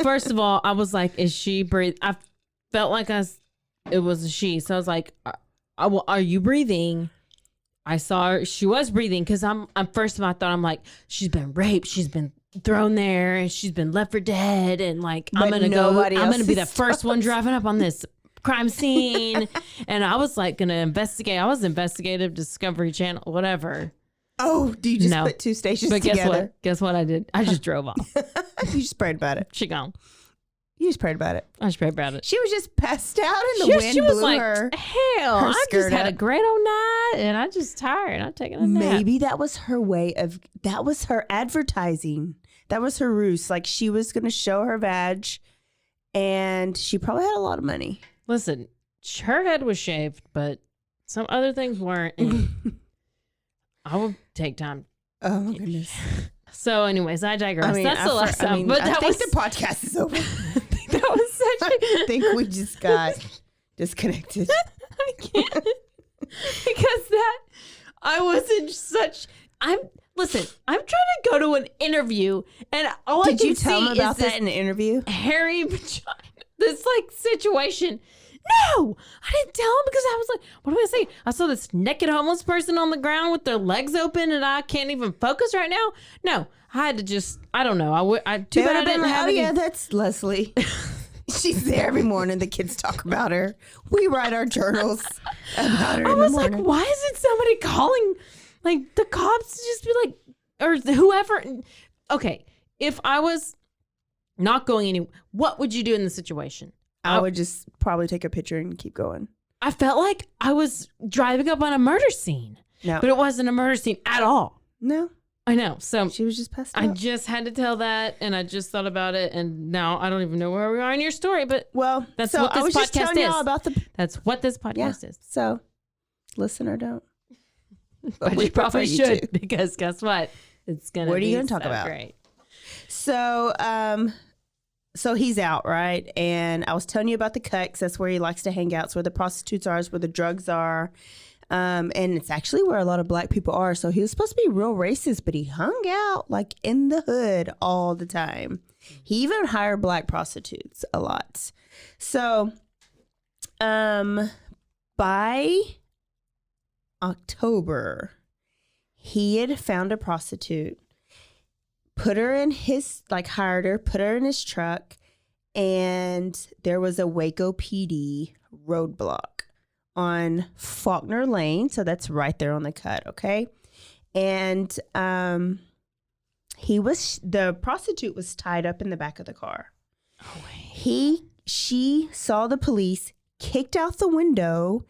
First of all, I was like, is she breathing? I felt like it was a she. So I was like, are you breathing? I saw her, she was breathing, because I'm first of all, I thought, I'm like, she's been raped, she's been thrown there, and she's been left for dead, and like, I'm gonna be the first one driving up on this crime scene. And I was like gonna investigate. I was investigative Discovery Channel, whatever. Oh, do you just put two stations together? Guess what I did? I just drove off. You just prayed about it. She gone. You just prayed about it. I just prayed about it. She was just passed out and the wind blew like, her. Hell, her I just had up. a great old night and I'm just tired. I'm taking a nap. Maybe that was her that was her advertising. That was her ruse. Like, she was going to show her vag, and she probably had a lot of money. Listen, her head was shaved, but some other things weren't. I will take time. Oh, my goodness. So anyways, I digress. That's the last time. But I think the podcast is over. That was such I think we just got disconnected. I can't. Because I was in such... Listen, I'm trying to go to an interview, and all I can see is... Did you tell them about that in the interview? Hairy vagina. This, like, situation. No! I didn't tell him because I was like, what do I say? I saw this naked homeless person on the ground with their legs open, and I can't even focus right now. No, I had to just... I don't know. Too bad I didn't have any... yeah, that's Leslie. She's there every morning. The kids talk about her. We write our journals about her. I was like, why isn't somebody calling, like, the cops to just be like, or whoever? Okay, if I was not going anywhere, what would you do in the situation? I would just probably take a picture and keep going. I felt like I was driving up on a murder scene. No. But it wasn't a murder scene at all. No. I know. So She was just passed I out. just had to tell that, and I just thought about it, and now I don't even know where we are in your story, but Well, that's so what this I was just podcast telling is. y'all about the. That's what this podcast is. So, listen or don't. But we you probably prefer you should, to. because guess what? It's gonna. What are you be gonna talk so about? Great. So he's out, right? And I was telling you about the cut 'cause that's where he likes to hang out. It's where the prostitutes are, it's where the drugs are. And it's actually where a lot of black people are. So he was supposed to be real racist, but he hung out like in the hood all the time. He even hired black prostitutes a lot. So, by October, he had found a prostitute, put her in his, hired her, put her in his truck, and there was a Waco PD roadblock on Faulkner Lane. So that's right there on the cut, okay? And the prostitute was tied up in the back of the car. Oh, wait. She saw the police, kicked out the window,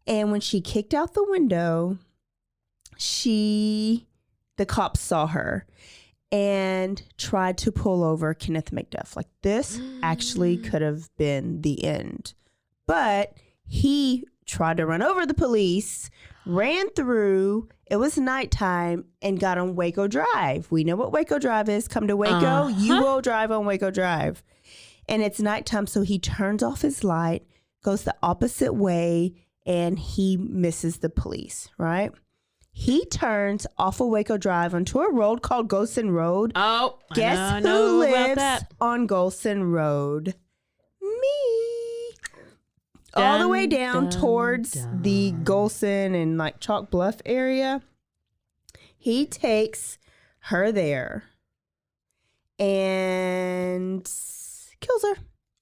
and when she kicked out the window, the cops saw her and tried to pull over Kenneth McDuff. Like, this actually could have been the end. But he tried to run over the police, ran through. It was nighttime, and got on Waco Drive. We know what Waco Drive is. Come to Waco, you will drive on Waco Drive. And it's nighttime, so he turns off his light, goes the opposite way, and he misses the police, right? He turns off of Waco Drive onto a road called Golson Road. Oh, Guess I who know about lives that. on Golson Road? Me. All the way down towards the Golson and Chalk Bluff area. He takes her there and kills her.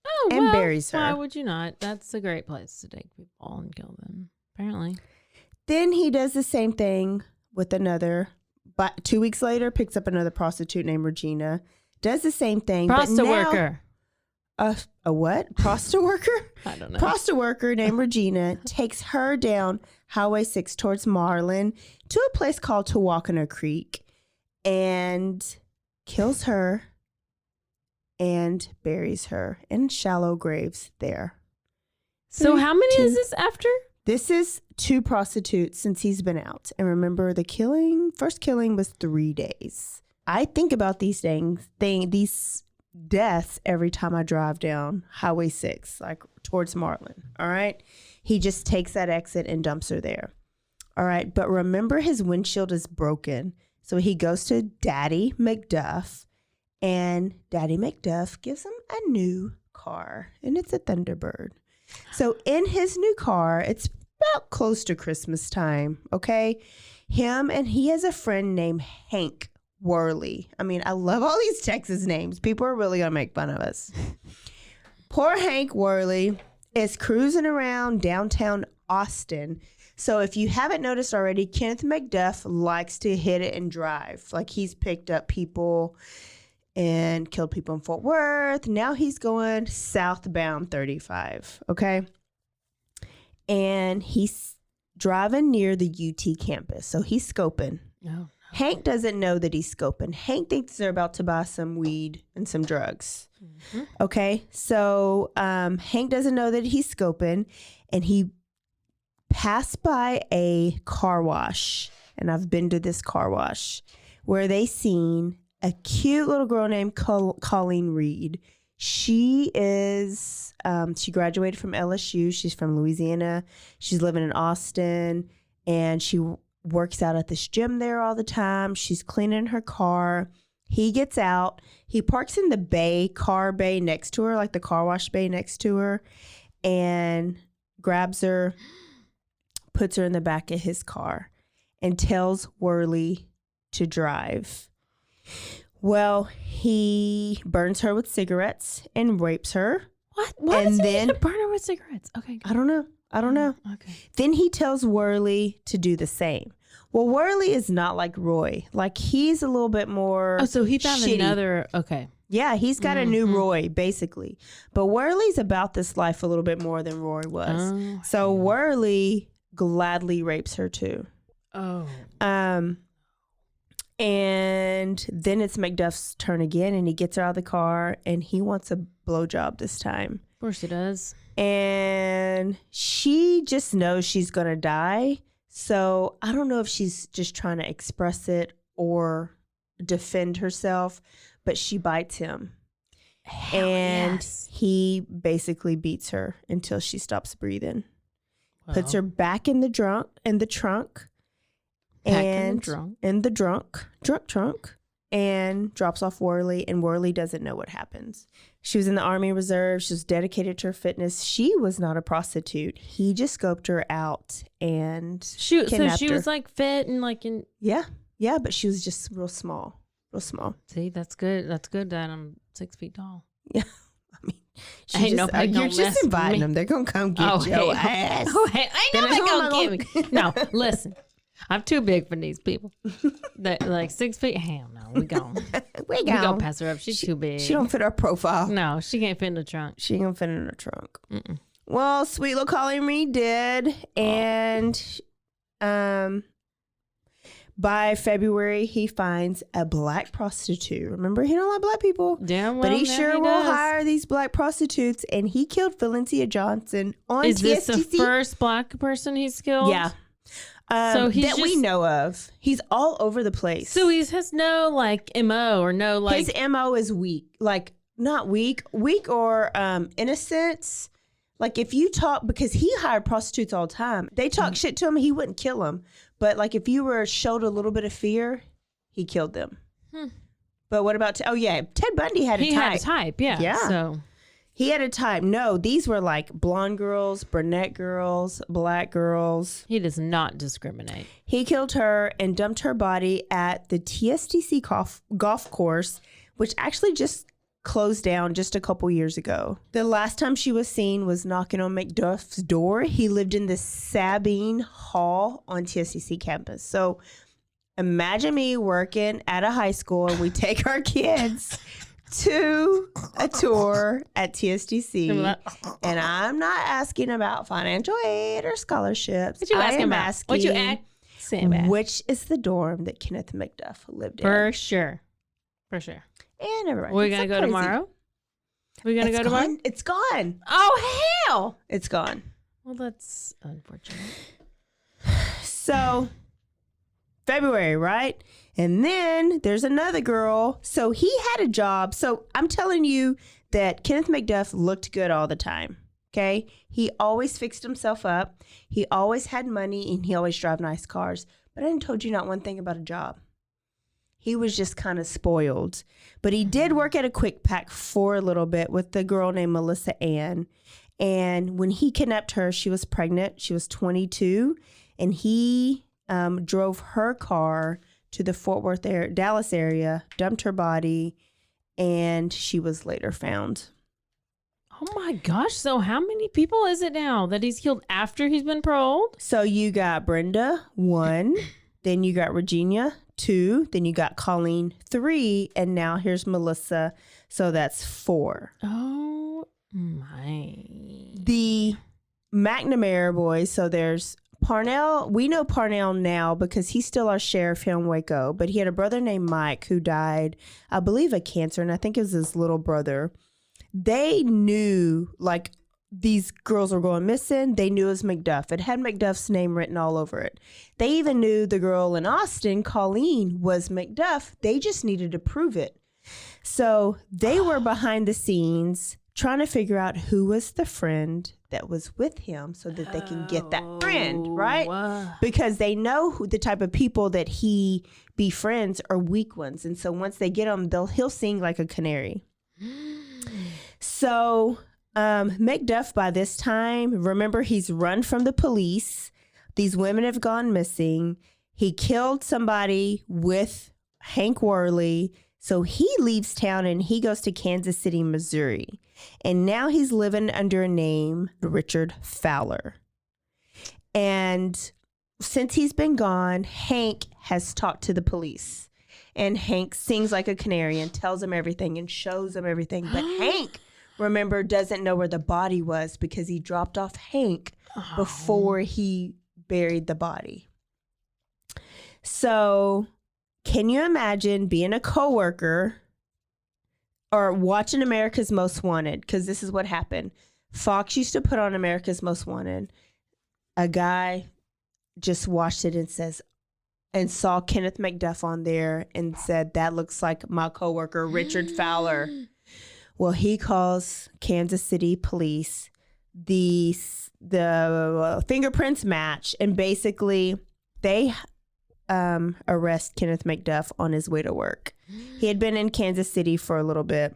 Oh, and well, buries her. Why would you not? That's a great place to take people and kill them, apparently. Then he does the same thing with another, but 2 weeks later picks up another prostitute named Regina. Does the same thing. Prostitute but now, worker. A what? Prostitute worker? I don't know. Prostitute worker named Regina takes her down Highway 6 towards Marlin to a place called Tawakona Creek and kills her and buries her in shallow graves there. So how many two. is this after? This is 2 prostitutes since he's been out. And remember, first killing was 3 days. I think about these these deaths every time I drive down Highway 6, towards Marlin. All right. He just takes that exit and dumps her there. All right. But remember, his windshield is broken. So he goes to Daddy McDuff, and Daddy McDuff gives him a new car, and it's a Thunderbird. So in his new car, it's about close to Christmas time, okay? He has a friend named Hank Worley. I mean, I love all these Texas names. People are really going to make fun of us. Poor Hank Worley is cruising around downtown Austin. So if you haven't noticed already, Kenneth McDuff likes to hit it and drive. He's picked up people and killed people in Fort Worth. Now he's going southbound 35, okay? And he's driving near the UT campus. So he's scoping. No. Hank doesn't know that he's scoping. Hank thinks they're about to buy some weed and some drugs. Mm-hmm. Okay? So Hank doesn't know that he's scoping, and he passed by a car wash. And I've been to this car wash where they seen a cute little girl named Colleen Reed. She is, she graduated from LSU. She's from Louisiana. She's living in Austin, and she works out at this gym there all the time. She's cleaning her car. He gets out. He parks in the car bay next to her, the car wash bay next to her, and grabs her, puts her in the back of his car, and tells Worley to drive. Well, he burns her with cigarettes and rapes her. What? Why And does he then- need to burn her with cigarettes? Okay. I don't know. Okay. Then he tells Worley to do the same. Well, Worley is not like Roy. He's a little bit more Oh, so he found shitty. another. Okay. Yeah, he's got a new Roy, basically. But Worley's about this life a little bit more than Roy was. Oh, So Worley gladly rapes her too. Oh. And then it's McDuff's turn again, and he gets her out of the car, and he wants a blowjob this time. Of course he does. And she just knows she's going to die. So I don't know if she's just trying to express it or defend herself, but she bites him. And he basically beats her until she stops breathing. Well, Puts her back in the trunk, and drops off Worley, and Worley doesn't know what happens. She was in the Army Reserve. She was dedicated to her fitness. She was not a prostitute. He just scoped her out and kidnapped her. was like fit and like in. Yeah, but she was just real small. See, that's good. That's good that I'm 6 feet tall. Yeah, I mean, Ain't nobody you're gonna just mess with inviting me. them. They're gonna come get your ass. Oh, hey, ain't nobody gonna get me. No, listen. I'm too big for these people. Like 6 feet. Hell no, we gone. We We gonna pass her up. She's too big. She don't fit our profile. No, she can't fit in the trunk. She ain't gonna fit in her trunk. Mm-mm. Well, sweet little Colleen Reed did, and by February he finds a black prostitute. Remember, he don't like black people. Damn well, But he now sure will does. hire these black prostitutes, and he killed Valencia Johnson on Is TSTC. this the first black person he's killed? Yeah. So he's that we just- know of. He's all over the place. So he has no like MO or no like. His MO is weak. Like, not weak or innocence. Like, if you talk, because he hired prostitutes all the time. They talk shit to him, he wouldn't kill them. But like, if you showed a little bit of fear, he killed them. But what about, Ted Bundy had a type. He had a type, yeah. Yeah. So He had a type. No, these were like blonde girls, brunette girls, black girls. he does not discriminate. He killed her and dumped her body at the TSTC golf course, which actually just closed down just a couple years ago. The last time she was seen was knocking on McDuff's door. He lived in the Sabine Hall on TSTC campus. So imagine me working at a high school and we take our kids to a tour at TSTC, and I'm not asking about financial aid or scholarships. What you asking about? What you asking about? Which is the dorm that Kenneth McDuff lived in. For sure. And everybody. We're gonna go tomorrow. We're gonna go tomorrow. It's gone. Oh hell! It's gone. Well, that's unfortunate. So February, right? And then there's another girl. So he had a job. So I'm telling you that Kenneth McDuff looked good all the time. Okay. He always fixed himself up. He always had money, and he always drove nice cars. But I didn't told you not one thing about a job. He was just kind of spoiled. But he did work at a Quick Pack for a little bit with the girl named Melissa Ann. And when he kidnapped her, she was pregnant. She was 22. And he drove her car to the Fort Worth Dallas area, dumped her body, and she was later found. Oh my gosh. So how many people is it now that he's killed after he's been paroled? So you got Brenda, 1. Then you got Regina, 2. Then you got Colleen, 3. And now here's Melissa. So that's 4. Oh my. The McNamara boys. So there's Parnell. We know Parnell now because he's still our sheriff here in Waco. But he had a brother named Mike who died, I believe, of cancer. And I think it was his little brother. They knew, like, these girls were going missing. They knew it was McDuff. It had McDuff's name written all over it. They even knew the girl in Austin, Colleen, was McDuff. They just needed to prove it. So they were behind the scenes trying to figure out who was the friend that was with him so that they can get that friend, right? Because they know who the type of people that he befriends are weak ones. And so once they get him, he'll sing like a canary. So McDuff, by this time, remember, he's run from the police. These women have gone missing. He killed somebody with Hank Worley. So he leaves town and he goes to Kansas City, Missouri. And now he's living under a name, Richard Fowler. And since he's been gone, Hank has talked to the police. And Hank sings like a canary and tells them everything and shows them everything. But Hank, remember, doesn't know where the body was because he dropped off Hank before he buried the body. So can you imagine being a coworker or watching America's Most Wanted? Because this is what happened. Fox used to put on America's Most Wanted. A guy just watched it and saw Kenneth McDuff on there and said, that looks like my coworker, Richard Fowler. Well, he calls Kansas City police. The fingerprints match, and basically they arrest Kenneth McDuff on his way to work. He had been in Kansas City for a little bit,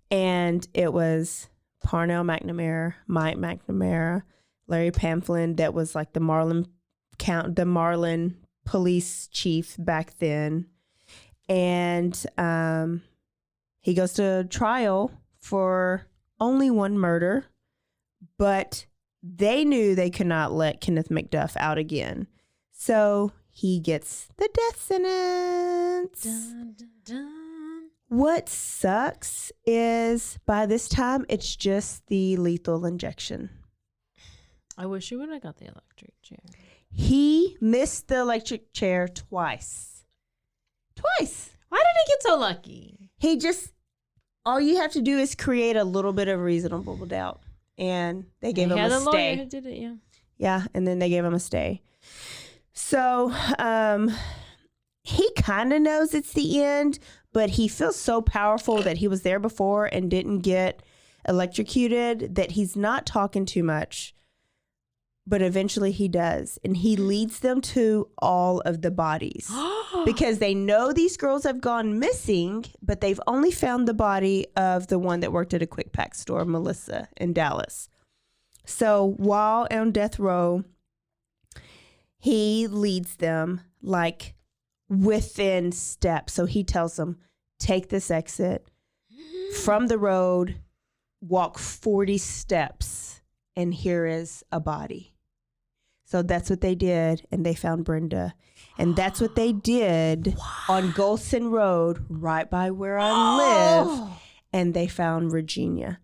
and it was Parnell McNamara, Mike McNamara, Larry Pamphlin, that was like the Marlin police chief back then, and he goes to trial for only one murder, but they knew they could not let Kenneth McDuff out again. So he gets the death sentence. Dun, dun, dun. What sucks is by this time, it's just the lethal injection. I wish you would have got the electric chair. He missed the electric chair twice. Why did he get so lucky? He just, all you have to do is create a little bit of reasonable doubt. And they gave him a stay. Lawyer who did it, yeah. Yeah, and then they gave him a stay. So he kind of knows it's the end, but he feels so powerful that he was there before and didn't get electrocuted that he's not talking too much. But eventually he does. And he leads them to all of the bodies because they know these girls have gone missing, but they've only found the body of the one that worked at a quick pack store, Melissa, in Dallas. So while on death row, he leads them like within steps. So he tells them, take this exit from the road, walk 40 steps, and here is a body. So that's what they did, and they found Brenda. And that's what they did on Golson Road, right by where I live, and they found Regina.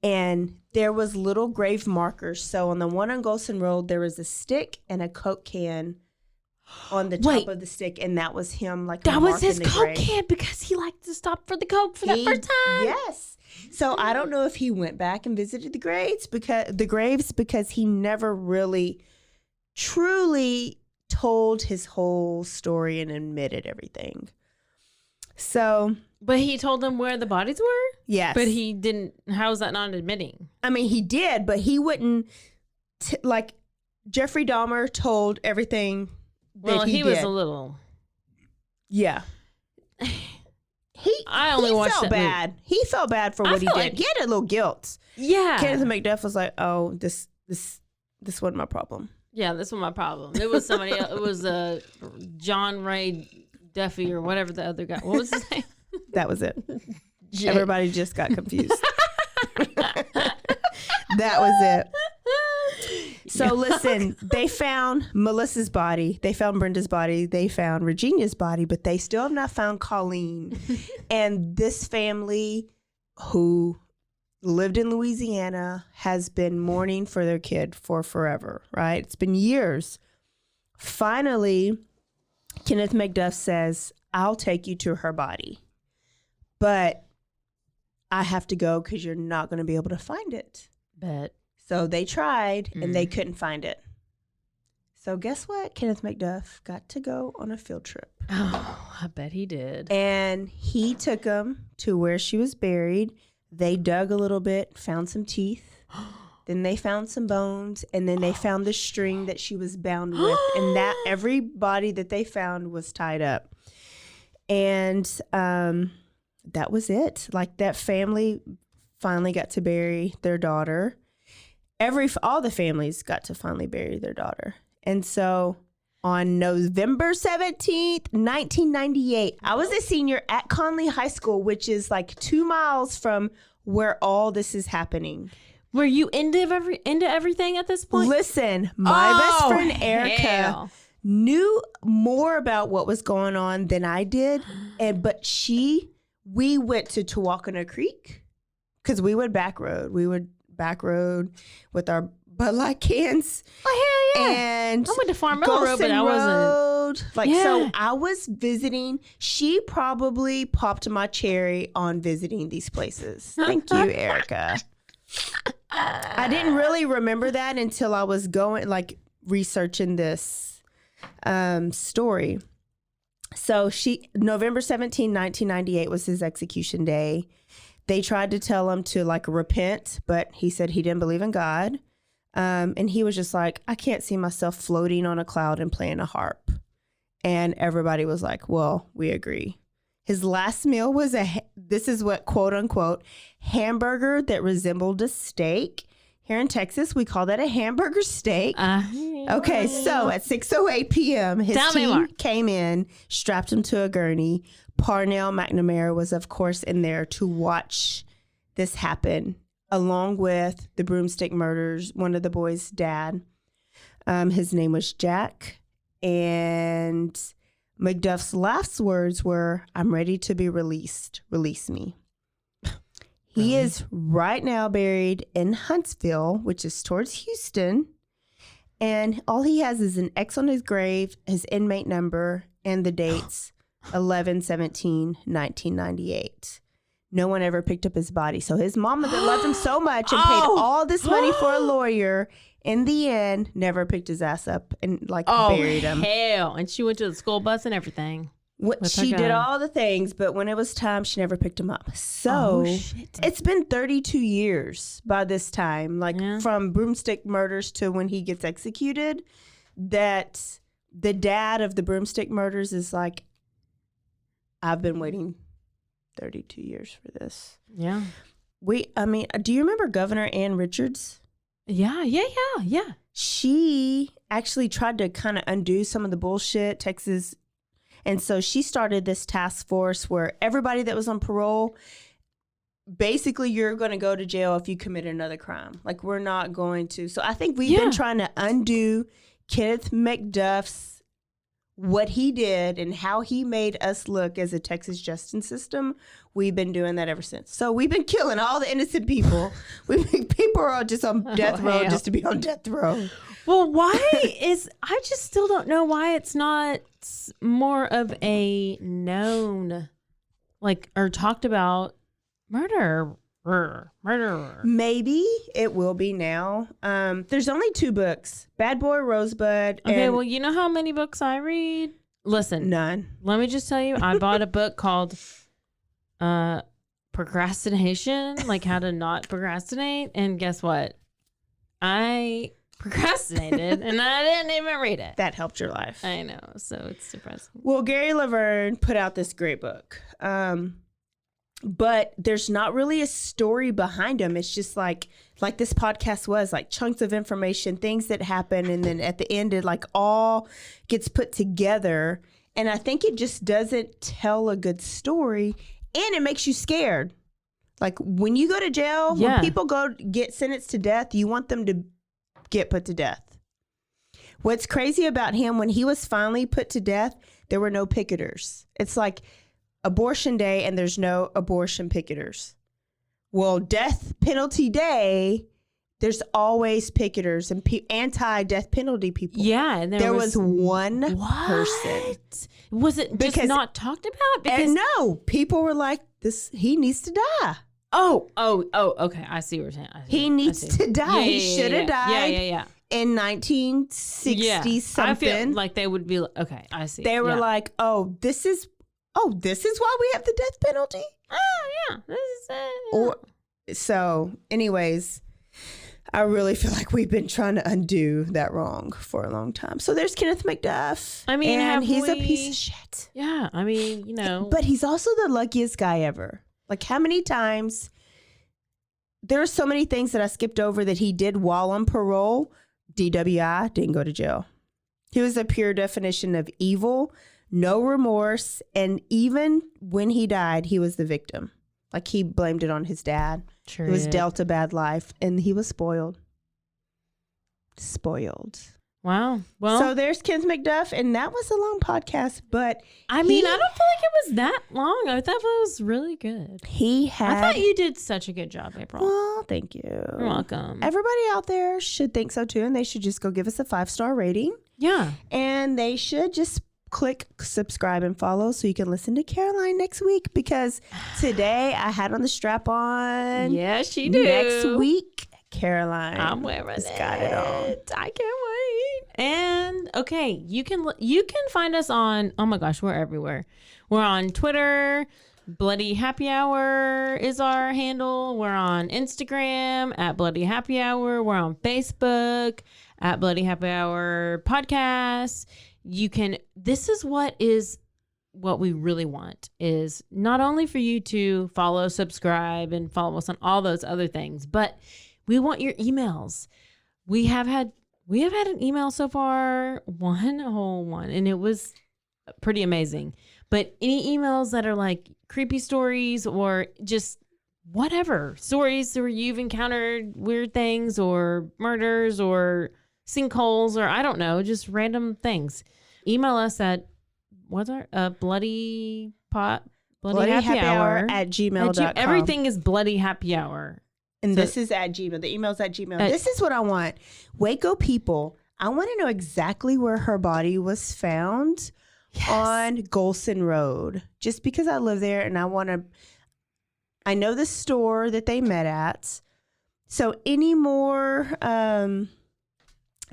And there was little grave markers. So on the one on Golson Road, there was a stick and a Coke can on the top of the stick, and that was him. Like that was his Coke grave. can because he liked to stop for the Coke for that first time. Yes. So I don't know if he went back and visited the graves because he never really truly told his whole story and admitted everything. So, but he told them where the bodies were? Yes. But he didn't. How is that not admitting? I mean, he did, but he wouldn't, like, Jeffrey Dahmer told everything that he did. Was a little. Yeah. I only watched felt that bad. movie. He felt bad for what he did. Like, he had a little guilt. Yeah. Kenneth McDuff was like, oh, this wasn't my problem. Yeah, this was my problem. It was somebody else. It was John Ray Duffy or whatever the other guy. What was his name? That was it. Everybody just got confused. That was it. So listen, they found Melissa's body. They found Brenda's body. They found Regina's body, but they still have not found Colleen. And this family who lived in Louisiana has been mourning for their kid for forever, right? It's been years. Finally, Kenneth McDuff says, I'll take you to her body, but I have to go because you're not going to be able to find it. Bet. So they tried and they couldn't find it. So guess what? Kenneth McDuff got to go on a field trip. Oh, I bet he did. And he took them to where she was buried. They dug a little bit, found some teeth. Then they found some bones, and then they found the string that she was bound with. And that every body that they found was tied up. And that was it. Like, that family finally got to bury their daughter. All the families got to finally bury their daughter. And so on November 17th, 1998, I was a senior at Conley High School, which is like 2 miles from where all this is happening. Were you into everything at this point? Listen, my best friend Erica knew more about what was going on than I did. But we went to Tawakona Creek because we would back road. We would back road with our Bud Light cans. Oh, hell yeah. And I went to Farm Mill Road, but I wasn't. episode. Like, so I was visiting. She probably popped my cherry on visiting these places. Thank you, Erica. I didn't really remember that until I was researching this story. So November 17, 1998 was his execution day. They tried to tell him to repent, but he said he didn't believe in God. And he was just like, I can't see myself floating on a cloud and playing a harp. And everybody was like, well, we agree. His last meal was this is what, quote unquote, hamburger that resembled a steak. Here in Texas, we call that a hamburger steak. Okay, so at 6:08 p.m., his team came in, strapped him to a gurney. Parnell McNamara was, of course, in there to watch this happen, along with the broomstick murders, one of the boys' dad. His name was Jack. And McDuff's last words were, I'm ready to be released. Release me. He is right now buried in Huntsville, which is towards Houston. And all he has is an X on his grave, his inmate number, and the dates 11/17/1998. No one ever picked up his body. So his mama that loved him so much and paid all this money for a lawyer, in the end, never picked his ass up and buried him. Hell. And she went to the school bus and everything. She did all the things, but when it was time, she never picked him up. So it's been 32 years by this time, from broomstick murders to when he gets executed, that the dad of the broomstick murders is like, I've been waiting 32 years for this. Yeah. Do you remember Governor Ann Richards? Yeah. She actually tried to kind of undo some of the bullshit, Texas. And so she started this task force where everybody that was on parole, basically you're going to go to jail if you commit another crime. We're not going to. So I think we've been trying to undo Kenneth McDuff's, what he did and how he made us look as a Texas justice system. We've been doing that ever since. So we've been killing all the innocent people. People are all just on death row just to be on death row. Well, I just still don't know why it's not more of a known, or talked about murderer. Maybe it will be now. There's only 2 books, Bad Boy Rosebud. Okay, well, you know how many books I read? Listen. None. Let me just tell you, I bought a book called Procrastination, how to not procrastinate. And guess what? I procrastinated and I didn't even read it. That helped your life. I know. So it's depressing. Well, Gary Laverne put out this great book. But there's not really a story behind them. It's just like this podcast was, chunks of information, things that happen. And then at the end, it all gets put together. And I think it just doesn't tell a good story. And it makes you scared. When you go to jail, when people get sentenced to death, you want them to get put to death. What's crazy about him, when he was finally put to death, there were no picketers. It's like abortion day and there's no abortion picketers. Well, death penalty day, there's always picketers and anti-death penalty people. Yeah, and there was one person. Was it just not talked about? Because no, people were like, he needs to die. Oh, okay. I see what you're saying. He needs to die. He should have died. Yeah. In 1960 something. I feel like they would be okay. I see. They were like, this is why we have the death penalty. Oh yeah, this is it. So, anyways, I really feel like we've been trying to undo that wrong for a long time. So there's Kenneth McDuff. And he's a piece of shit. Yeah, But he's also the luckiest guy ever. How many times? There are so many things that I skipped over that he did while on parole. DWI, didn't go to jail. He was a pure definition of evil, no remorse, and even when he died, he was the victim. He blamed it on his dad. Sure, he was dealt a bad life, and he was spoiled. Wow. Well, so there's Kenneth McDuff, and that was a long podcast, but I don't feel like it was that long. I thought it was really good. I thought you did such a good job, April. Well, thank you. You're welcome. Everybody out there should think so too, and they should just go give us a 5-star rating. Yeah. And they should just click subscribe and follow so you can listen to Caroline next week, because today I had on the strap on. Yes, she do. Next week, Caroline. I'm wearing it. Got it on. I can't wait. And okay, you can find us on, oh my gosh, we're everywhere. We're on Twitter. Bloody Happy Hour is our handle. We're on Instagram at Bloody Happy Hour. We're on Facebook at Bloody Happy Hour Podcast. This is what we really want, is not only for you to follow, subscribe, and follow us on all those other things, but we want your emails. We have had an email so far, one whole one, and it was pretty amazing. But any emails that are like creepy stories or just whatever, stories where you've encountered weird things or murders or sinkholes or I don't know, just random things. Email us at bloody happy hour at gmail.com. Everything is bloody happy hour. And this is at Gmail. The email's at Gmail. This is what I want. Waco people, I want to know exactly where her body was found. Yes. On Golson Road, just because I live there and I know the store that they met at. So any more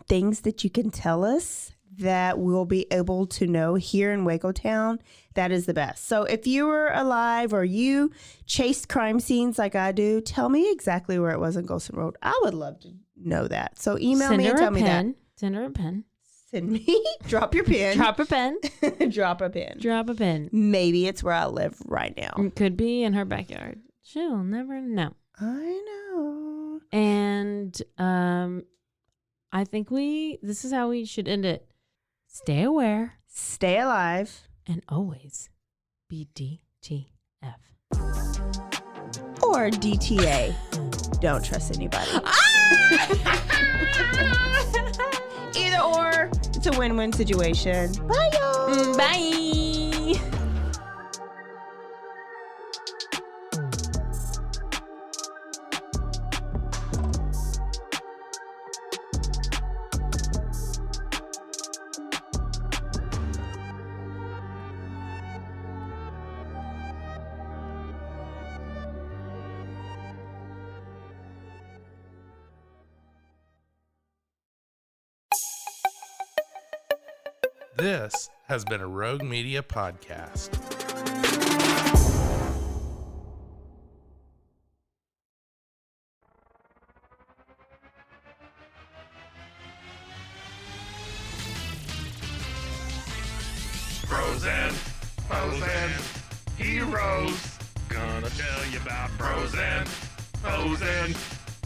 things that you can tell us that we'll be able to know here in Waco Town, that is the best. So if you were alive or you chased crime scenes like I do, tell me exactly where it was on Golson Road. I would love to know that. So email me and tell me that. Send her a pen. Send me. Drop your pen. Drop a pen. Drop a pen. Drop a pen. Maybe it's where I live right now. It could be in her backyard. She'll never know. I know. And I think this is how we should end it. Stay aware. Stay alive. And always be DTF. Or DTA. Don't trust anybody. Either or, it's a win-win situation. Bye, y'all. Bye. This has been a Rogue Media podcast. Frozen, heroes. Gonna tell you about frozen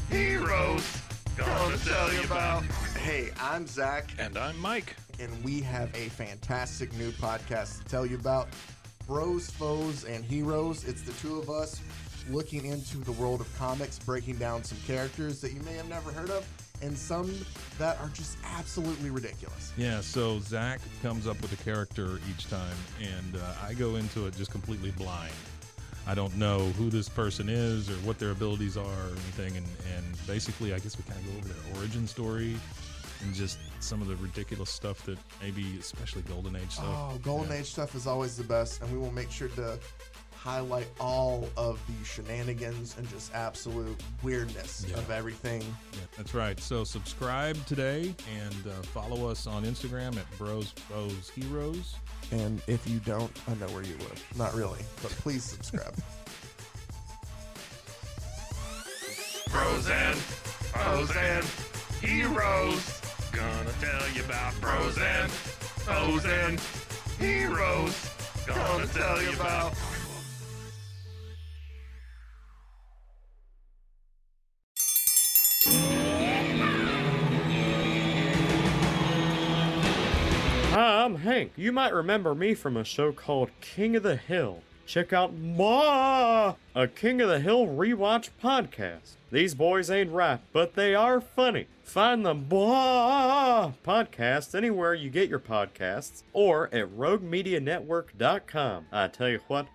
heroes. Gonna tell you about. Hey, I'm Zach. And I'm Mike. And we have a fantastic new podcast to tell you about. Bros, Foes, and Heroes. It's the two of us looking into the world of comics, breaking down some characters that you may have never heard of, and some that are just absolutely ridiculous. Yeah, so Zach comes up with a character each time, and I go into it just completely blind. I don't know who this person is or what their abilities are or anything, and basically I guess we kind of go over their origin story and just some of the ridiculous stuff that maybe, especially Golden Age stuff. Oh, Golden Age stuff is always the best, and we will make sure to highlight all of the shenanigans and just absolute weirdness of everything. Yeah, that's right. So subscribe today and follow us on Instagram at Bros, Foes, Heroes. And if you don't, I know where you live. Not really, but please subscribe. Frozen heroes. Gonna tell you about frozen heroes. Gonna tell you about. Hi, I'm Hank. You might remember me from a show called King of the Hill. Check out a King of the Hill rewatch podcast. These boys ain't rap, but they are funny. Find the podcast anywhere you get your podcasts or at roguemedianetwork.com. I tell you what.